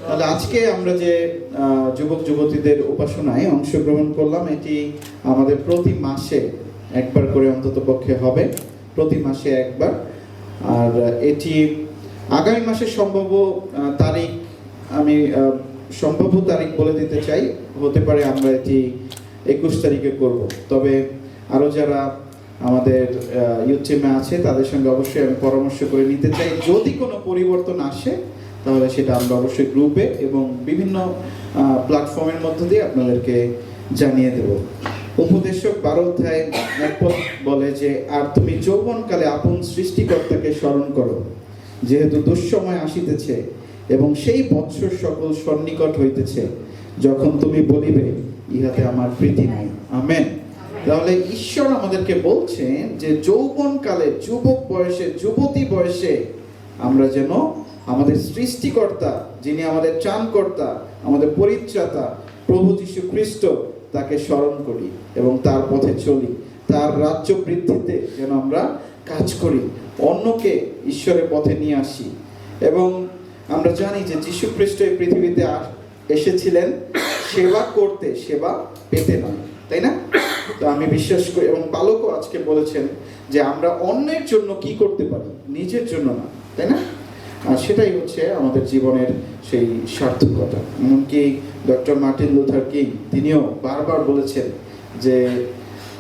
H: তাহলে আজকে আমরা যে যুবক যুবতীদের উপাসনায় অংশগ্রহণ করলাম, এটি আমাদের প্রতি মাসে একবার করে অন্তত পক্ষে হবে, প্রতি মাসে একবার। আর এটি আগামী মাসের সম্ভাব্য তারিখ আমি সম্ভাব্য তারিখ বলে দিতে চাই, হতে পারে আমরা এটি 21 তারিখে করব। তবে আরও যারা আমাদের ইউথ টিমে আছে তাদের সঙ্গে অবশ্যই আমি পরামর্শ করে নিতে চাই, যদি কোনো পরিবর্তন আসে তাহলে সেটা আমরা অবশ্যই গ্রুপে এবং বিভিন্ন প্ল্যাটফর্মের মধ্য দিয়ে আপনাদেরকে জানিয়ে দেব। উপদেশক 12 অধ্যায় 1 পদ বলে যে, আর তুমি যৌবনকালে আপন সৃষ্টিকর্তাকে স্মরণ করো, যেহেতু দুঃসময় আসিতেছে এবং সেই বৎসর সকল সন্নিকট হইতেছে, যখন তুমি বলিবে ইহাতে আমার প্রীতি নাই, আমেন। তাহলে ঈশ্বর আমাদেরকে বলছেন যে যৌবনকালে, যুবক বয়সে, যুবতী বয়সে আমরা যেন আমাদের সৃষ্টিকর্তা, যিনি আমাদের ত্রাণকর্তা, আমাদের পরিত্রাতা প্রভু যীশু খ্রিস্ট, তাকে স্মরণ করি এবং তার পথে চলি। তার রাজ্য বৃদ্ধিতে যেন আমরা কাজ করি, অন্যকে ঈশ্বরের পথে নিয়ে আসি। এবং আমরা জানি যে যীশু খ্রিস্ট এই পৃথিবীতে এসেছিলেন সেবা করতে, সেবা পেতে নয়, তাই না? তো আমি বিশ্বাস করি, এবং পালকও আজকে বলেছেন যে আমরা অন্যের জন্য কি করতে পারি, নিজের জন্য না, তাই না? আর সেটাই হচ্ছে আমাদের জীবনের সেই সার্থকতা। এমনকি ডক্টর মার্টিন লুথার কিং তিনিও বারবার বলেছেন যে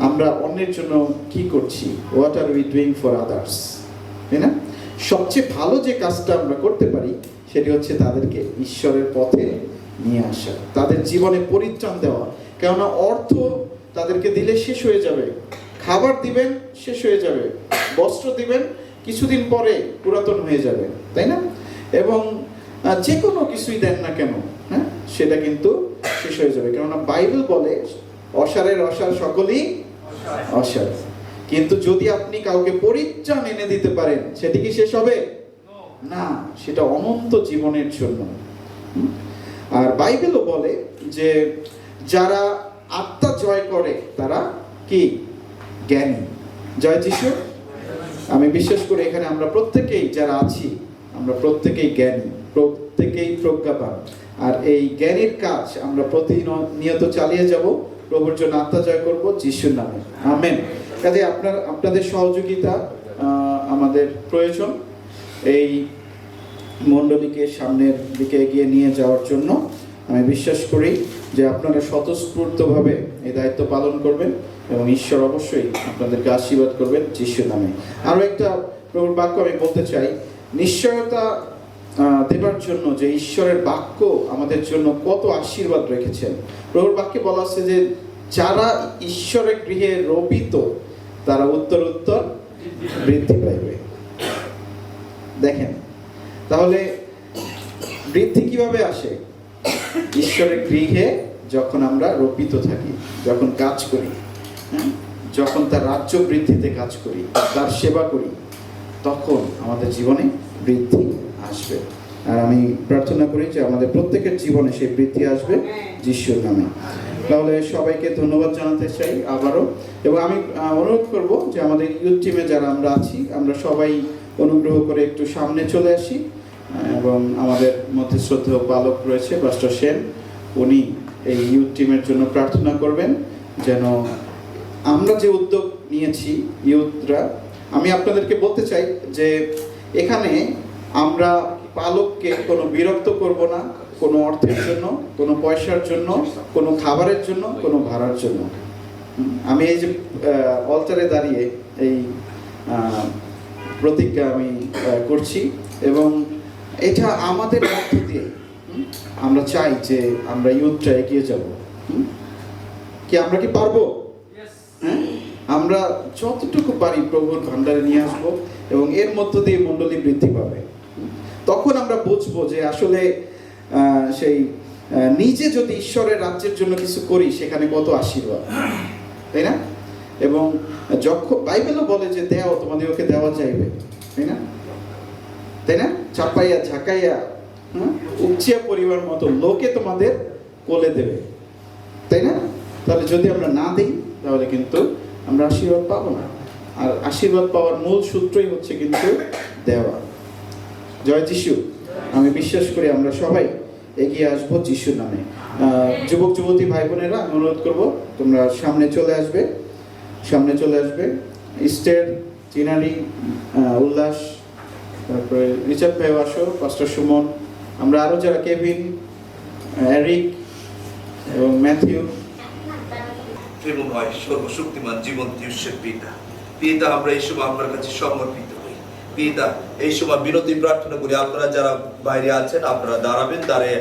H: আমরা অন্যের জন্য কি করছি, what are we doing for others, তাই না? সবচেয়ে ভালো যে কাজটা আমরা করতে পারি সেটি হচ্ছে তাদেরকে ঈশ্বরের পথে নিয়ে আসা, তাদের জীবনে পরিত্রাণ দেওয়া। কেননা অর্থ তাদেরকে দিলে শেষ হয়ে যাবে, খাবার দিবেন শেষ হয়ে যাবে, বস্ত্র দিবেন কিছুদিন পরে পুরাতন হয়ে যাবে, তাই না? এবং যে কোনো কিছুই দেন না কেন, হ্যাঁ, সেটা কিন্তু শেষ হয়ে যাবে। কেননা বাইবেল বলে অসারের অসার সকলেই অসার। কিন্তু যদি আপনি কাউকে পরিত্রাণ এনে দিতে পারেন, সেটি কি শেষ হবে? না, সেটা অনন্ত জীবনের জন্য। আর বাইবেলও বলে যে যারা আত্মা জয় করে তারা কি? জ্ঞানী। জয় যিশু। আমি বিশ্বাস করি এখানে আমরা প্রত্যেকেই যারা আছি, আমরা প্রত্যেকেই জ্ঞানী, প্রত্যেকেই প্রজ্ঞাবান। আর এই জ্ঞানীর কাজ আমরা প্রতিনিয়ত চালিয়ে যাব, প্রভুর জন্য আত্মা জয় করব যিশুর নামে। আমেন। কাজে আপনাদের সহযোগিতা আমাদের প্রয়োজন এই মণ্ডলীকে সামনের দিকে এগিয়ে নিয়ে যাওয়ার জন্য। আমি বিশ্বাস করি যে আপনারা স্বতঃস্ফূর্তভাবে এই দায়িত্ব পালন করবেন এবং ঈশ্বর অবশ্যই আপনাদেরকে আশীর্বাদ করবেন যিশুর নামে। আরও একটা প্রভুর বাক্য আমি বলতে চাই, নিশ্চয়তা দেবার জন্য যে ঈশ্বরের বাক্য আমাদের জন্য কত আশীর্বাদ রেখেছেন। প্রভুর বাক্যে বলা আছে যে যারা ঈশ্বরের গৃহে রোপিত তারা উত্তর উত্তর বৃদ্ধি পাইবে। দেখেন তাহলে বৃদ্ধি কিভাবে আসে? ঈশ্বরের গৃহে যখন আমরা রোপিত থাকি, যখন কাজ করি, যখন তার রাজ্য বৃদ্ধিতে কাজ করি, তার সেবা করি, তখন আমাদের জীবনে বৃদ্ধি আসবে। আর আমি প্রার্থনা করি যে আমাদের প্রত্যেকের জীবনে সেই বৃদ্ধি আসবে যিশুর নামে। তাহলে সবাইকে ধন্যবাদ জানাতে চাই আবারও, এবং আমি অনুরোধ করব যে আমাদের ইউথ টিমে যারা আমরা আছি, আমরা সবাই অনুগ্রহ করে একটু সামনে চলে আসি। এবং আমাদের মধ্যে শ্রদ্ধেয় পালক রয়েছে পাস্টর সেন, উনি এই ইউথ টিমের জন্য প্রার্থনা করবেন যেন আমরা যে উদ্যোগ নিয়েছি ইউথরা, আমি আপনাদেরকে বলতে চাই যে এখানে আমরা পালককে কোনো বিরক্ত করব না, কোনো অর্থের জন্য, কোনো পয়সার জন্য, কোনো খাবারের জন্য, কোনো ভাড়ার জন্য। আমি এই যে অলটারে দাঁড়িয়ে এই প্রতিজ্ঞা আমি করছি, এবং এটা আমাদের মধ্য দিয়ে আমরা চাই যে আমরা ইউথটা এগিয়ে যাব। কি আমরা কি পারবো? হ্যাঁ, আমরা যতটুকু পারি প্রভুর ভান্ডারে নিয়ে আসবো, এবং এর মধ্য দিয়ে মণ্ডলী বৃদ্ধি পাবে। তখন আমরা বুঝবো যে আসলে সেই নিজে যদি ঈশ্বরের রাজ্যের জন্য কিছু করি সেখানে কত আশীর্বাদ, তাই না? এবং যখন বাইবেলও বলে যে দেও তোমাদেরকে দেওয়া যাইবে, তাই না? তাই না? চাপাইয়া ঝাঁকাইয়া উপচিয়া পরিবার মতো লোকে তোমাদের কোলে দেবে, তাই না? তাহলে যদি আমরা না দিই তাহলে কিন্তু আমরা আশীর্বাদ পাবো না। আর আশীর্বাদ পাওয়ার মূল সূত্রই হচ্ছে কিন্তু দেওয়া। জয় যিশু। আমি বিশ্বাস করি আমরা সবাই এগিয়ে আসবো যিশুর নামে। যুবক যুবতী ভাই বোনেরা, আমি অনুরোধ করবো তোমরা সামনে চলে আসবে, সামনে চলে আসবে। ইস্টের, চিনারি, উল্লাস, তারপরে রিচার্ড ভাই আসো, পাস্টার সুমন, আমরা আরও যারা কেভিন, এরিক এবং ম্যাথিউ।
I: প্রেমময় সর্বশক্তিমান জীবন্ত ঈশ্বর পিতা, পিতা আমরা এই সময় আপনার কাছে সমর্পিত হই। পিতা এই সময় বিনতি প্রার্থনা করি, আপনারা যারা বাইরে আছেন আপনারা দাঁড়াবেন, দাঁড়িয়ে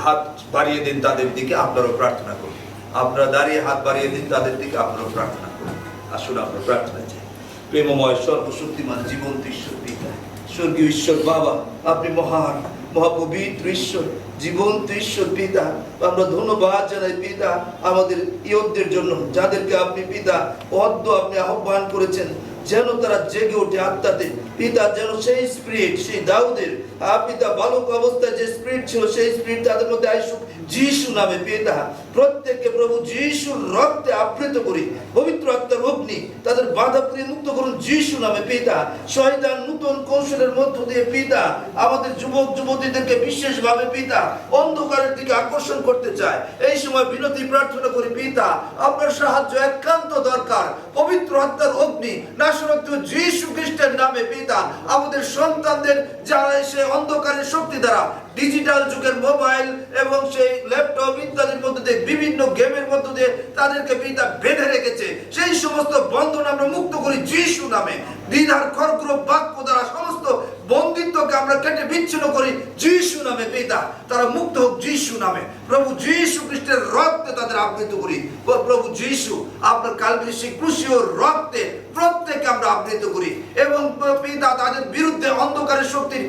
I: হাত বাড়িয়ে দিন তাদের দিকে, আপনারাও প্রার্থনা করুন। আপনারা দাঁড়িয়ে হাত বাড়িয়ে দিন তাদের দিকে, আপনারাও প্রার্থনা করুন। আসুন আমরা প্রার্থনা চাই। প্রেমময় সর্বশক্তিমান জীবন্ত ঈশ্বর পিতা, স্বর্গীয় ঈশ্বর বাবা, আপনি মহান, মহাপবিত্র ঈশ্বর, জীবন্ত ঈশ্বর পিতা, আমরা ধন্যবাদ জানাই পিতা আমাদের ইয়তদের জন্য, যাদেরকে আপনি পিতা আপনি আহ্বান করেছেন যেন তারা জেগে ওঠে আত্মাতে পিতা, যেন সেই স্পিরিট, সেই দাউদের পিতা বালক অবস্থায় যে স্পিরিট ছিল সেই স্পিরিট তাদের মধ্যে আসুক যিশু নামে পিতা। প্রত্যেককে প্রভু যিশুর রক্তে আবৃত করি, পবিত্র আত্মার অগ্নি তাদের বাধা পুড়িয়ে মুক্ত করুন যিশু নামে পিতা। শয়তান নতুন কৌশলের মধ্য দিয়ে পিতা আমাদের যুবক যুবতীদেরকে বিশেষভাবে পিতা অন্ধকারের দিকে আকর্ষণ করতে চায়। এই সময় বিনতি প্রার্থনা করি পিতা, আপনার সাহায্য একান্ত দরকার। পবিত্র আত্মার অগ্নি নাসরত যিশু খ্রিস্টের নামে পিতা আমাদের সন্তানদের যারা সে অন্ধকারের শক্তি দ্বারা ডিজিটাল যুগের মোবাইল এবং সেই ল্যাপটপ ইত্যাদির মধ্যে দিয়ে বিভিন্ন গেমের মধ্যে দিয়ে তাদেরকে পিতা বেঁধে রেখেছে, সেই সমস্ত বন্ধন আমরা মুক্ত করি যিশু নামে। দ্বিধার খড়গ্র বাক্য দ্বারা সমস্ত বন্দিত্বকে আমরা কেটে বিচ্ছিন্ন করি যিশু নামে পিতা, তারা মুক্ত হোক যিশু নামে। প্রভু যিশু খ্রিস্টের রক্তে তাদের আবৃত করি। প্রভু যিশু আপনার কালভারি সেই ক্রুশীয় রক্তে প্রত্যেককে আমরা আবৃত করি এবং পিতা তাদের বিরুদ্ধে অন্ধকারের শক্তির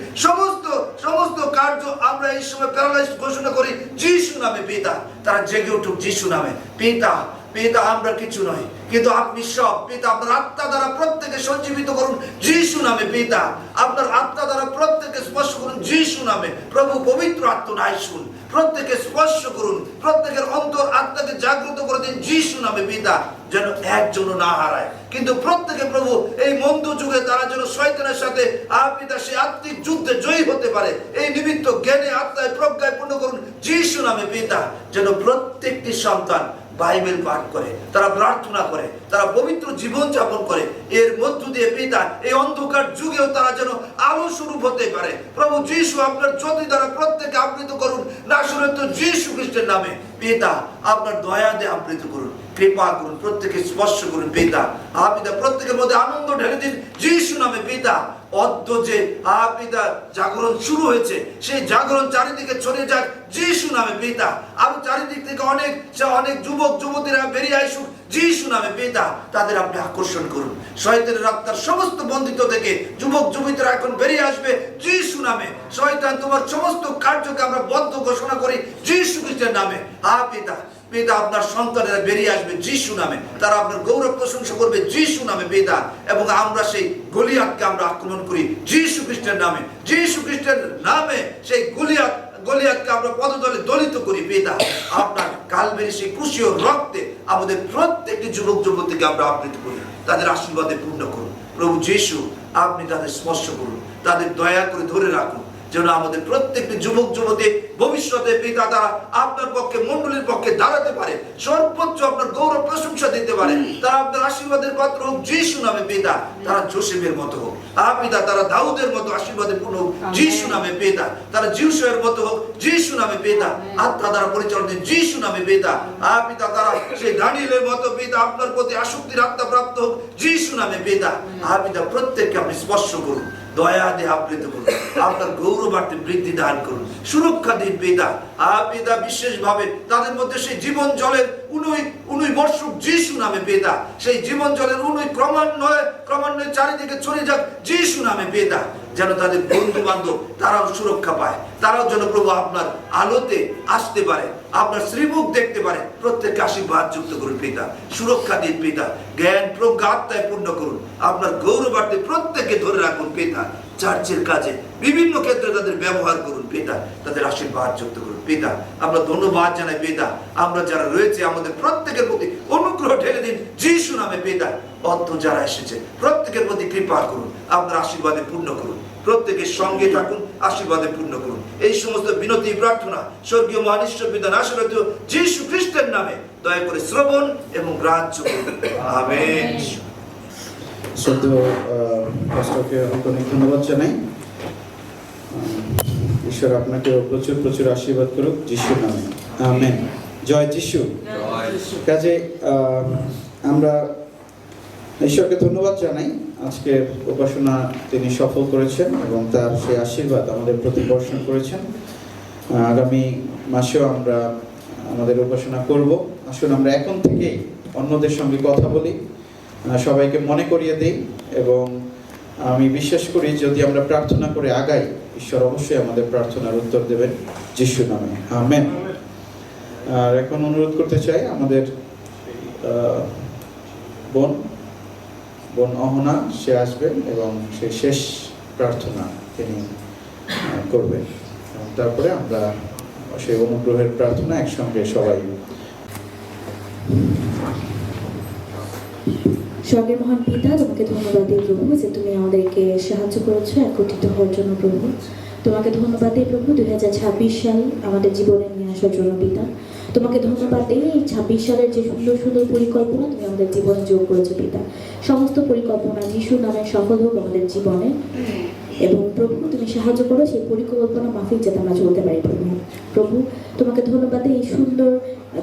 I: সমস্ত কার্য আমরা এই সময় প্যারালাইজ ঘোষণা করি যিশু নামে পিতা, তারা জেগে উঠুক যিশু নামে পিতা। পিতা আমরা কিছু নয়, কিন্তু আপনি সব পিতা। আপনার আত্মা দ্বারা প্রত্যেকে সঞ্জীবিত করুন যিশু নামে পিতা, আপনার আত্মা দ্বারা প্রত্যেকে স্পর্শ করুন যিশু নামে। প্রভু পবিত্র আত্মা আসুন, প্রত্যেকে স্পর্শ করুন, প্রত্যেকের অন্তর আত্মাকে জাগ্রত করে দিন যিশু নামে পিতা, যেন একজনও না হারায়, কিন্তু প্রত্যেকে প্রভু এই মন্দ যুগে তারা যেন শয়তানের সাথে পিতা সেই আত্মিক যুদ্ধে জয়ী হতে পারে। এই নিমিত্ত জ্ঞানে আত্মায় প্রজ্ঞায় পূর্ণ করুন যিশু নামে পিতা, যেন প্রত্যেকটি সন্তান বাইবেল পাঠ করে, তারা প্রার্থনা করে, তারা পবিত্র জীবন যাপন করে, এর মধ্য দিয়ে পিতা এই অন্ধকার যুগেও তারা যেন আলো স্বরূপ হতে পারে। প্রভু যিশু আপনার জ্যোতি দ্বারা প্রত্যেকে আবৃত করুন নাসরত যিশু খ্রিস্টের নামে পিতা, আপনার দয়া দিয়ে আবৃত করুন, কৃপা করুন, প্রত্যেকে স্পর্শ করুন পিতা। পিতা প্রত্যেকের মধ্যে আনন্দ ঢেলে দিন যিশু নামে পিতা। অদ্য যে পিতা জাগরণ শুরু হয়েছে সেই জাগরণ চারিদিকে ছড়িয়ে যাক যিশু নামে পিতা। আর চারিদিক থেকে অনেক যুবক যুবতীরা বেরিয়ে আসুক যিশু নামে পিতা, তাদের আপনি আকর্ষণ করুন। শয়তানের আত্মার সমস্ত বন্দিত্ব থেকে যুবক যুবতীরা এখন বেরিয়ে আসবে যিশু নামে। শয়তান তোমার সমস্ত কার্যকে আমরা বদ্ধ ঘোষণা করি যিশু খ্রিস্টের নামে। পিতা পিতা আপনার সন্তানেরা বেরিয়ে আসবে যিশু নামে, তারা আপনার গৌরব প্রশংসা করবে যিশু নামে পিতা। এবং আমরা সেই গলিয়াতকে আমরা আক্রমণ করি যিশু খ্রিস্টের নামে। যিশু খ্রিস্টের নামে সেই গলিয়াতকে আমরা পদতলে দলিত করি পিতা। আপনার কালভারি সেই ক্রুশীয় রক্তে আমাদের প্রত্যেকটি যুবক যুবতীকে আমরা আবৃত করি, তাদের আশীর্বাদে পূর্ণ করুন। প্রভু যিশু আপনি তাদের স্পর্শ করুন, তাদের দয়া করে ধরে রাখুন, যেন আমাদের প্রত্যেকটি যুবক যুবতী ভবিষ্যতে পিতা তারা আপনার পক্ষে মণ্ডলীর পক্ষে দাঁড়াতে পারে, সর্বোচ্চ আপনার গৌরব প্রশংসা দিতে পারে। তারা আপনার আশীর্বাদের পাত্র হোক যিশু নামে পিতা। তারা জোসেফের মতো হোক পিতা, তারা দাউদের মতো আশীর্বাদে পূর্ণ হোক যিশু নামে পিতা। তারা জিউসের মতো হোক যিশু নামে পিতা, আত্মা দ্বারা পরিচালিত যিশু নামে পিতা। পিতা তারা সেই দানিয়েলের মতো পিতা আপনার প্রতি আসক্তির আত্মা প্রাপ্ত হোক যিশু নামে পিতা। পিতা প্রত্যেককে আপনি স্পর্শ করুন, দয়া দিয়ে আবৃত করুন, আপনার গৌরবার্থে বৃদ্ধি দান করুন, সুরক্ষা দিন পিতা। পিতা বিশেষভাবে তাদের মধ্যে সেই জীবন জলের উনুই বর্ষুক যিশু নামে পিতা। সেই জীবন জলের উনুই ক্রমান্বয়ে চারিদিকে ছড়িয়ে যাক যিশু নামে পিতা, যেন তাদের বন্ধু বান্ধব তারাও সুরক্ষা পায়, তারাও যেন প্রভু আপনার আলোতে আসতে পারে, আপনার শ্রীমুখ দেখতে পারে। প্রত্যেককে আশীর্বাদ যুক্ত করুন পিতা, সুরক্ষা দিন পিতা, জ্ঞান প্রজ্ঞা আত্মায় পূর্ণ করুন, আপনার গৌরবার্থে প্রত্যেককে ধরে রাখুন পিতা। চার্চের কাজে বিভিন্ন ক্ষেত্রে তাদের ব্যবহার করুন পিতা, তাদের আশীর্বাদ যুক্ত করুন পিতা। আমরা ধন্যবাদ জানাই পিতা, আমরা যারা রয়েছে আমাদের প্রত্যেকের প্রতি অনুগ্রহ ঢেলে দিন যিশু নামে পিতা। অর্থ যারা এসেছে প্রত্যেকের প্রতি কৃপা করুন, আপনার আশীর্বাদে পূর্ণ করুন, প্রত্যেকের সঙ্গে থাকুন, আশীর্বাদে পূর্ণ করুন। এই সমস্ত বিনতি প্রার্থনা স্বর্গীয় মহান ঈশ্বর পিতা নাসরত যিশু খ্রিস্টের নামে দয়া করে শ্রবণ এবং গ্রাহ্য করুন, আমেন।
H: শ্রদ্ধেয় পাস্টরকে অনেক ধন্যবাদ জানাই। ঈশ্বর আপনাকে প্রচুর প্রচুর আশীর্বাদ করুক যিশুর নামে, আমেন। জয় যিশু। কাজে আমরা ঈশ্বরকে ধন্যবাদ জানাই, আজকের উপাসনা তিনি সফল করেছেন এবং তার সেই আশীর্বাদ আমাদের প্রতি বর্ষণ করেছেন। আগামী মাসেও আমরা আমাদের উপাসনা করব। আসুন আমরা এখন থেকেই অন্যদের সঙ্গে কথা বলি, সবাইকে মনে করিয়ে দিই এবং আমি বিশ্বাস করি যদি আমরা প্রার্থনা করে আগাই, ঈশ্বর অবশ্যই আমাদের প্রার্থনার উত্তর দেবেন যিশুর নামে, আমেন। আর এখন অনুরোধ করতে চাই আমাদের বোন অহনা, সে আসবেন এবং সে শেষ প্রার্থনা তিনি করবেন। এবং তারপরে আমরা সেই অনুগ্রহের প্রার্থনা একসঙ্গে সবাই।
J: স্বর্গের মহান পিতা, তোমাকে ধন্যবাদ দিই প্রভু যে তুমি আমাদেরকে সাহায্য করেছো একত্রিত হওয়ার জন্য প্রভু। তোমাকে ধন্যবাদ দিই প্রভু 2026 সাল আমাদের জীবনে নিয়ে আসার জন্য পিতা। তোমাকে ধন্যবাদ দিই এই 26 সালের যে সুন্দর সুন্দর পরিকল্পনা তুমি আমাদের জীবনে যোগ করেছো পিতা। সমস্ত পরিকল্পনা যিশুর নামে সফল হোক আমাদের জীবনে, এবং প্রভু তুমি সাহায্য করো সেই পরিকল্পনা মাফিক যাতে আমরা চলতে পারি প্রভু। প্রভু তোমাকে ধন্যবাদ দিই এই সুন্দর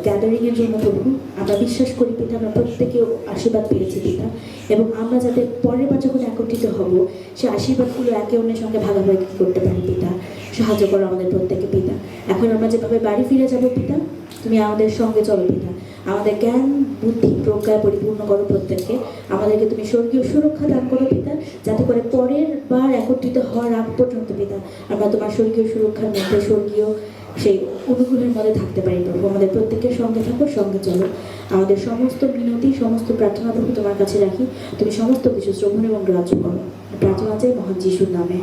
J: গ্যাদারিংয়ের জন্য প্রভু। আমরা বিশ্বাস করি পিতা আমরা প্রত্যেকে আশীর্বাদ পেয়েছি পিতা, এবং আমরা যাতে পরের বার যখন একত্রিত হব সেই আশীর্বাদগুলো একে অন্যের সঙ্গে ভাগাভাগি করতে পারি পিতা। সাহায্য করো আমাদের প্রত্যেকে পিতা। এখন আমরা যেভাবে বাড়ি ফিরে যাব পিতা, তুমি আমাদের সঙ্গে চলো পিতা। আমাদের জ্ঞান বুদ্ধি প্রজ্ঞায় পরিপূর্ণ করো প্রত্যেককে। আমাদেরকে তুমি স্বর্গীয় সুরক্ষা দান করো পিতা, যাতে করে পরের বার একত্রিত হওয়ার আগ পর্যন্ত পিতা আমরা তোমার স্বর্গীয় সুরক্ষার মধ্যে, স্বর্গীয় সেই অনুগ্রহের মধ্যে থাকতে পারি প্রভু। আমাদের প্রত্যেকের সঙ্গে থাকো, সঙ্গে চলো। আমাদের সমস্ত বিনতি, সমস্ত প্রার্থনা প্রভু তোমার কাছে রাখি। তুমি সমস্ত কিছু শ্রবণ এবং গ্রাহ্য করো। প্রার্থনা চাই মহান যিশুর নামে।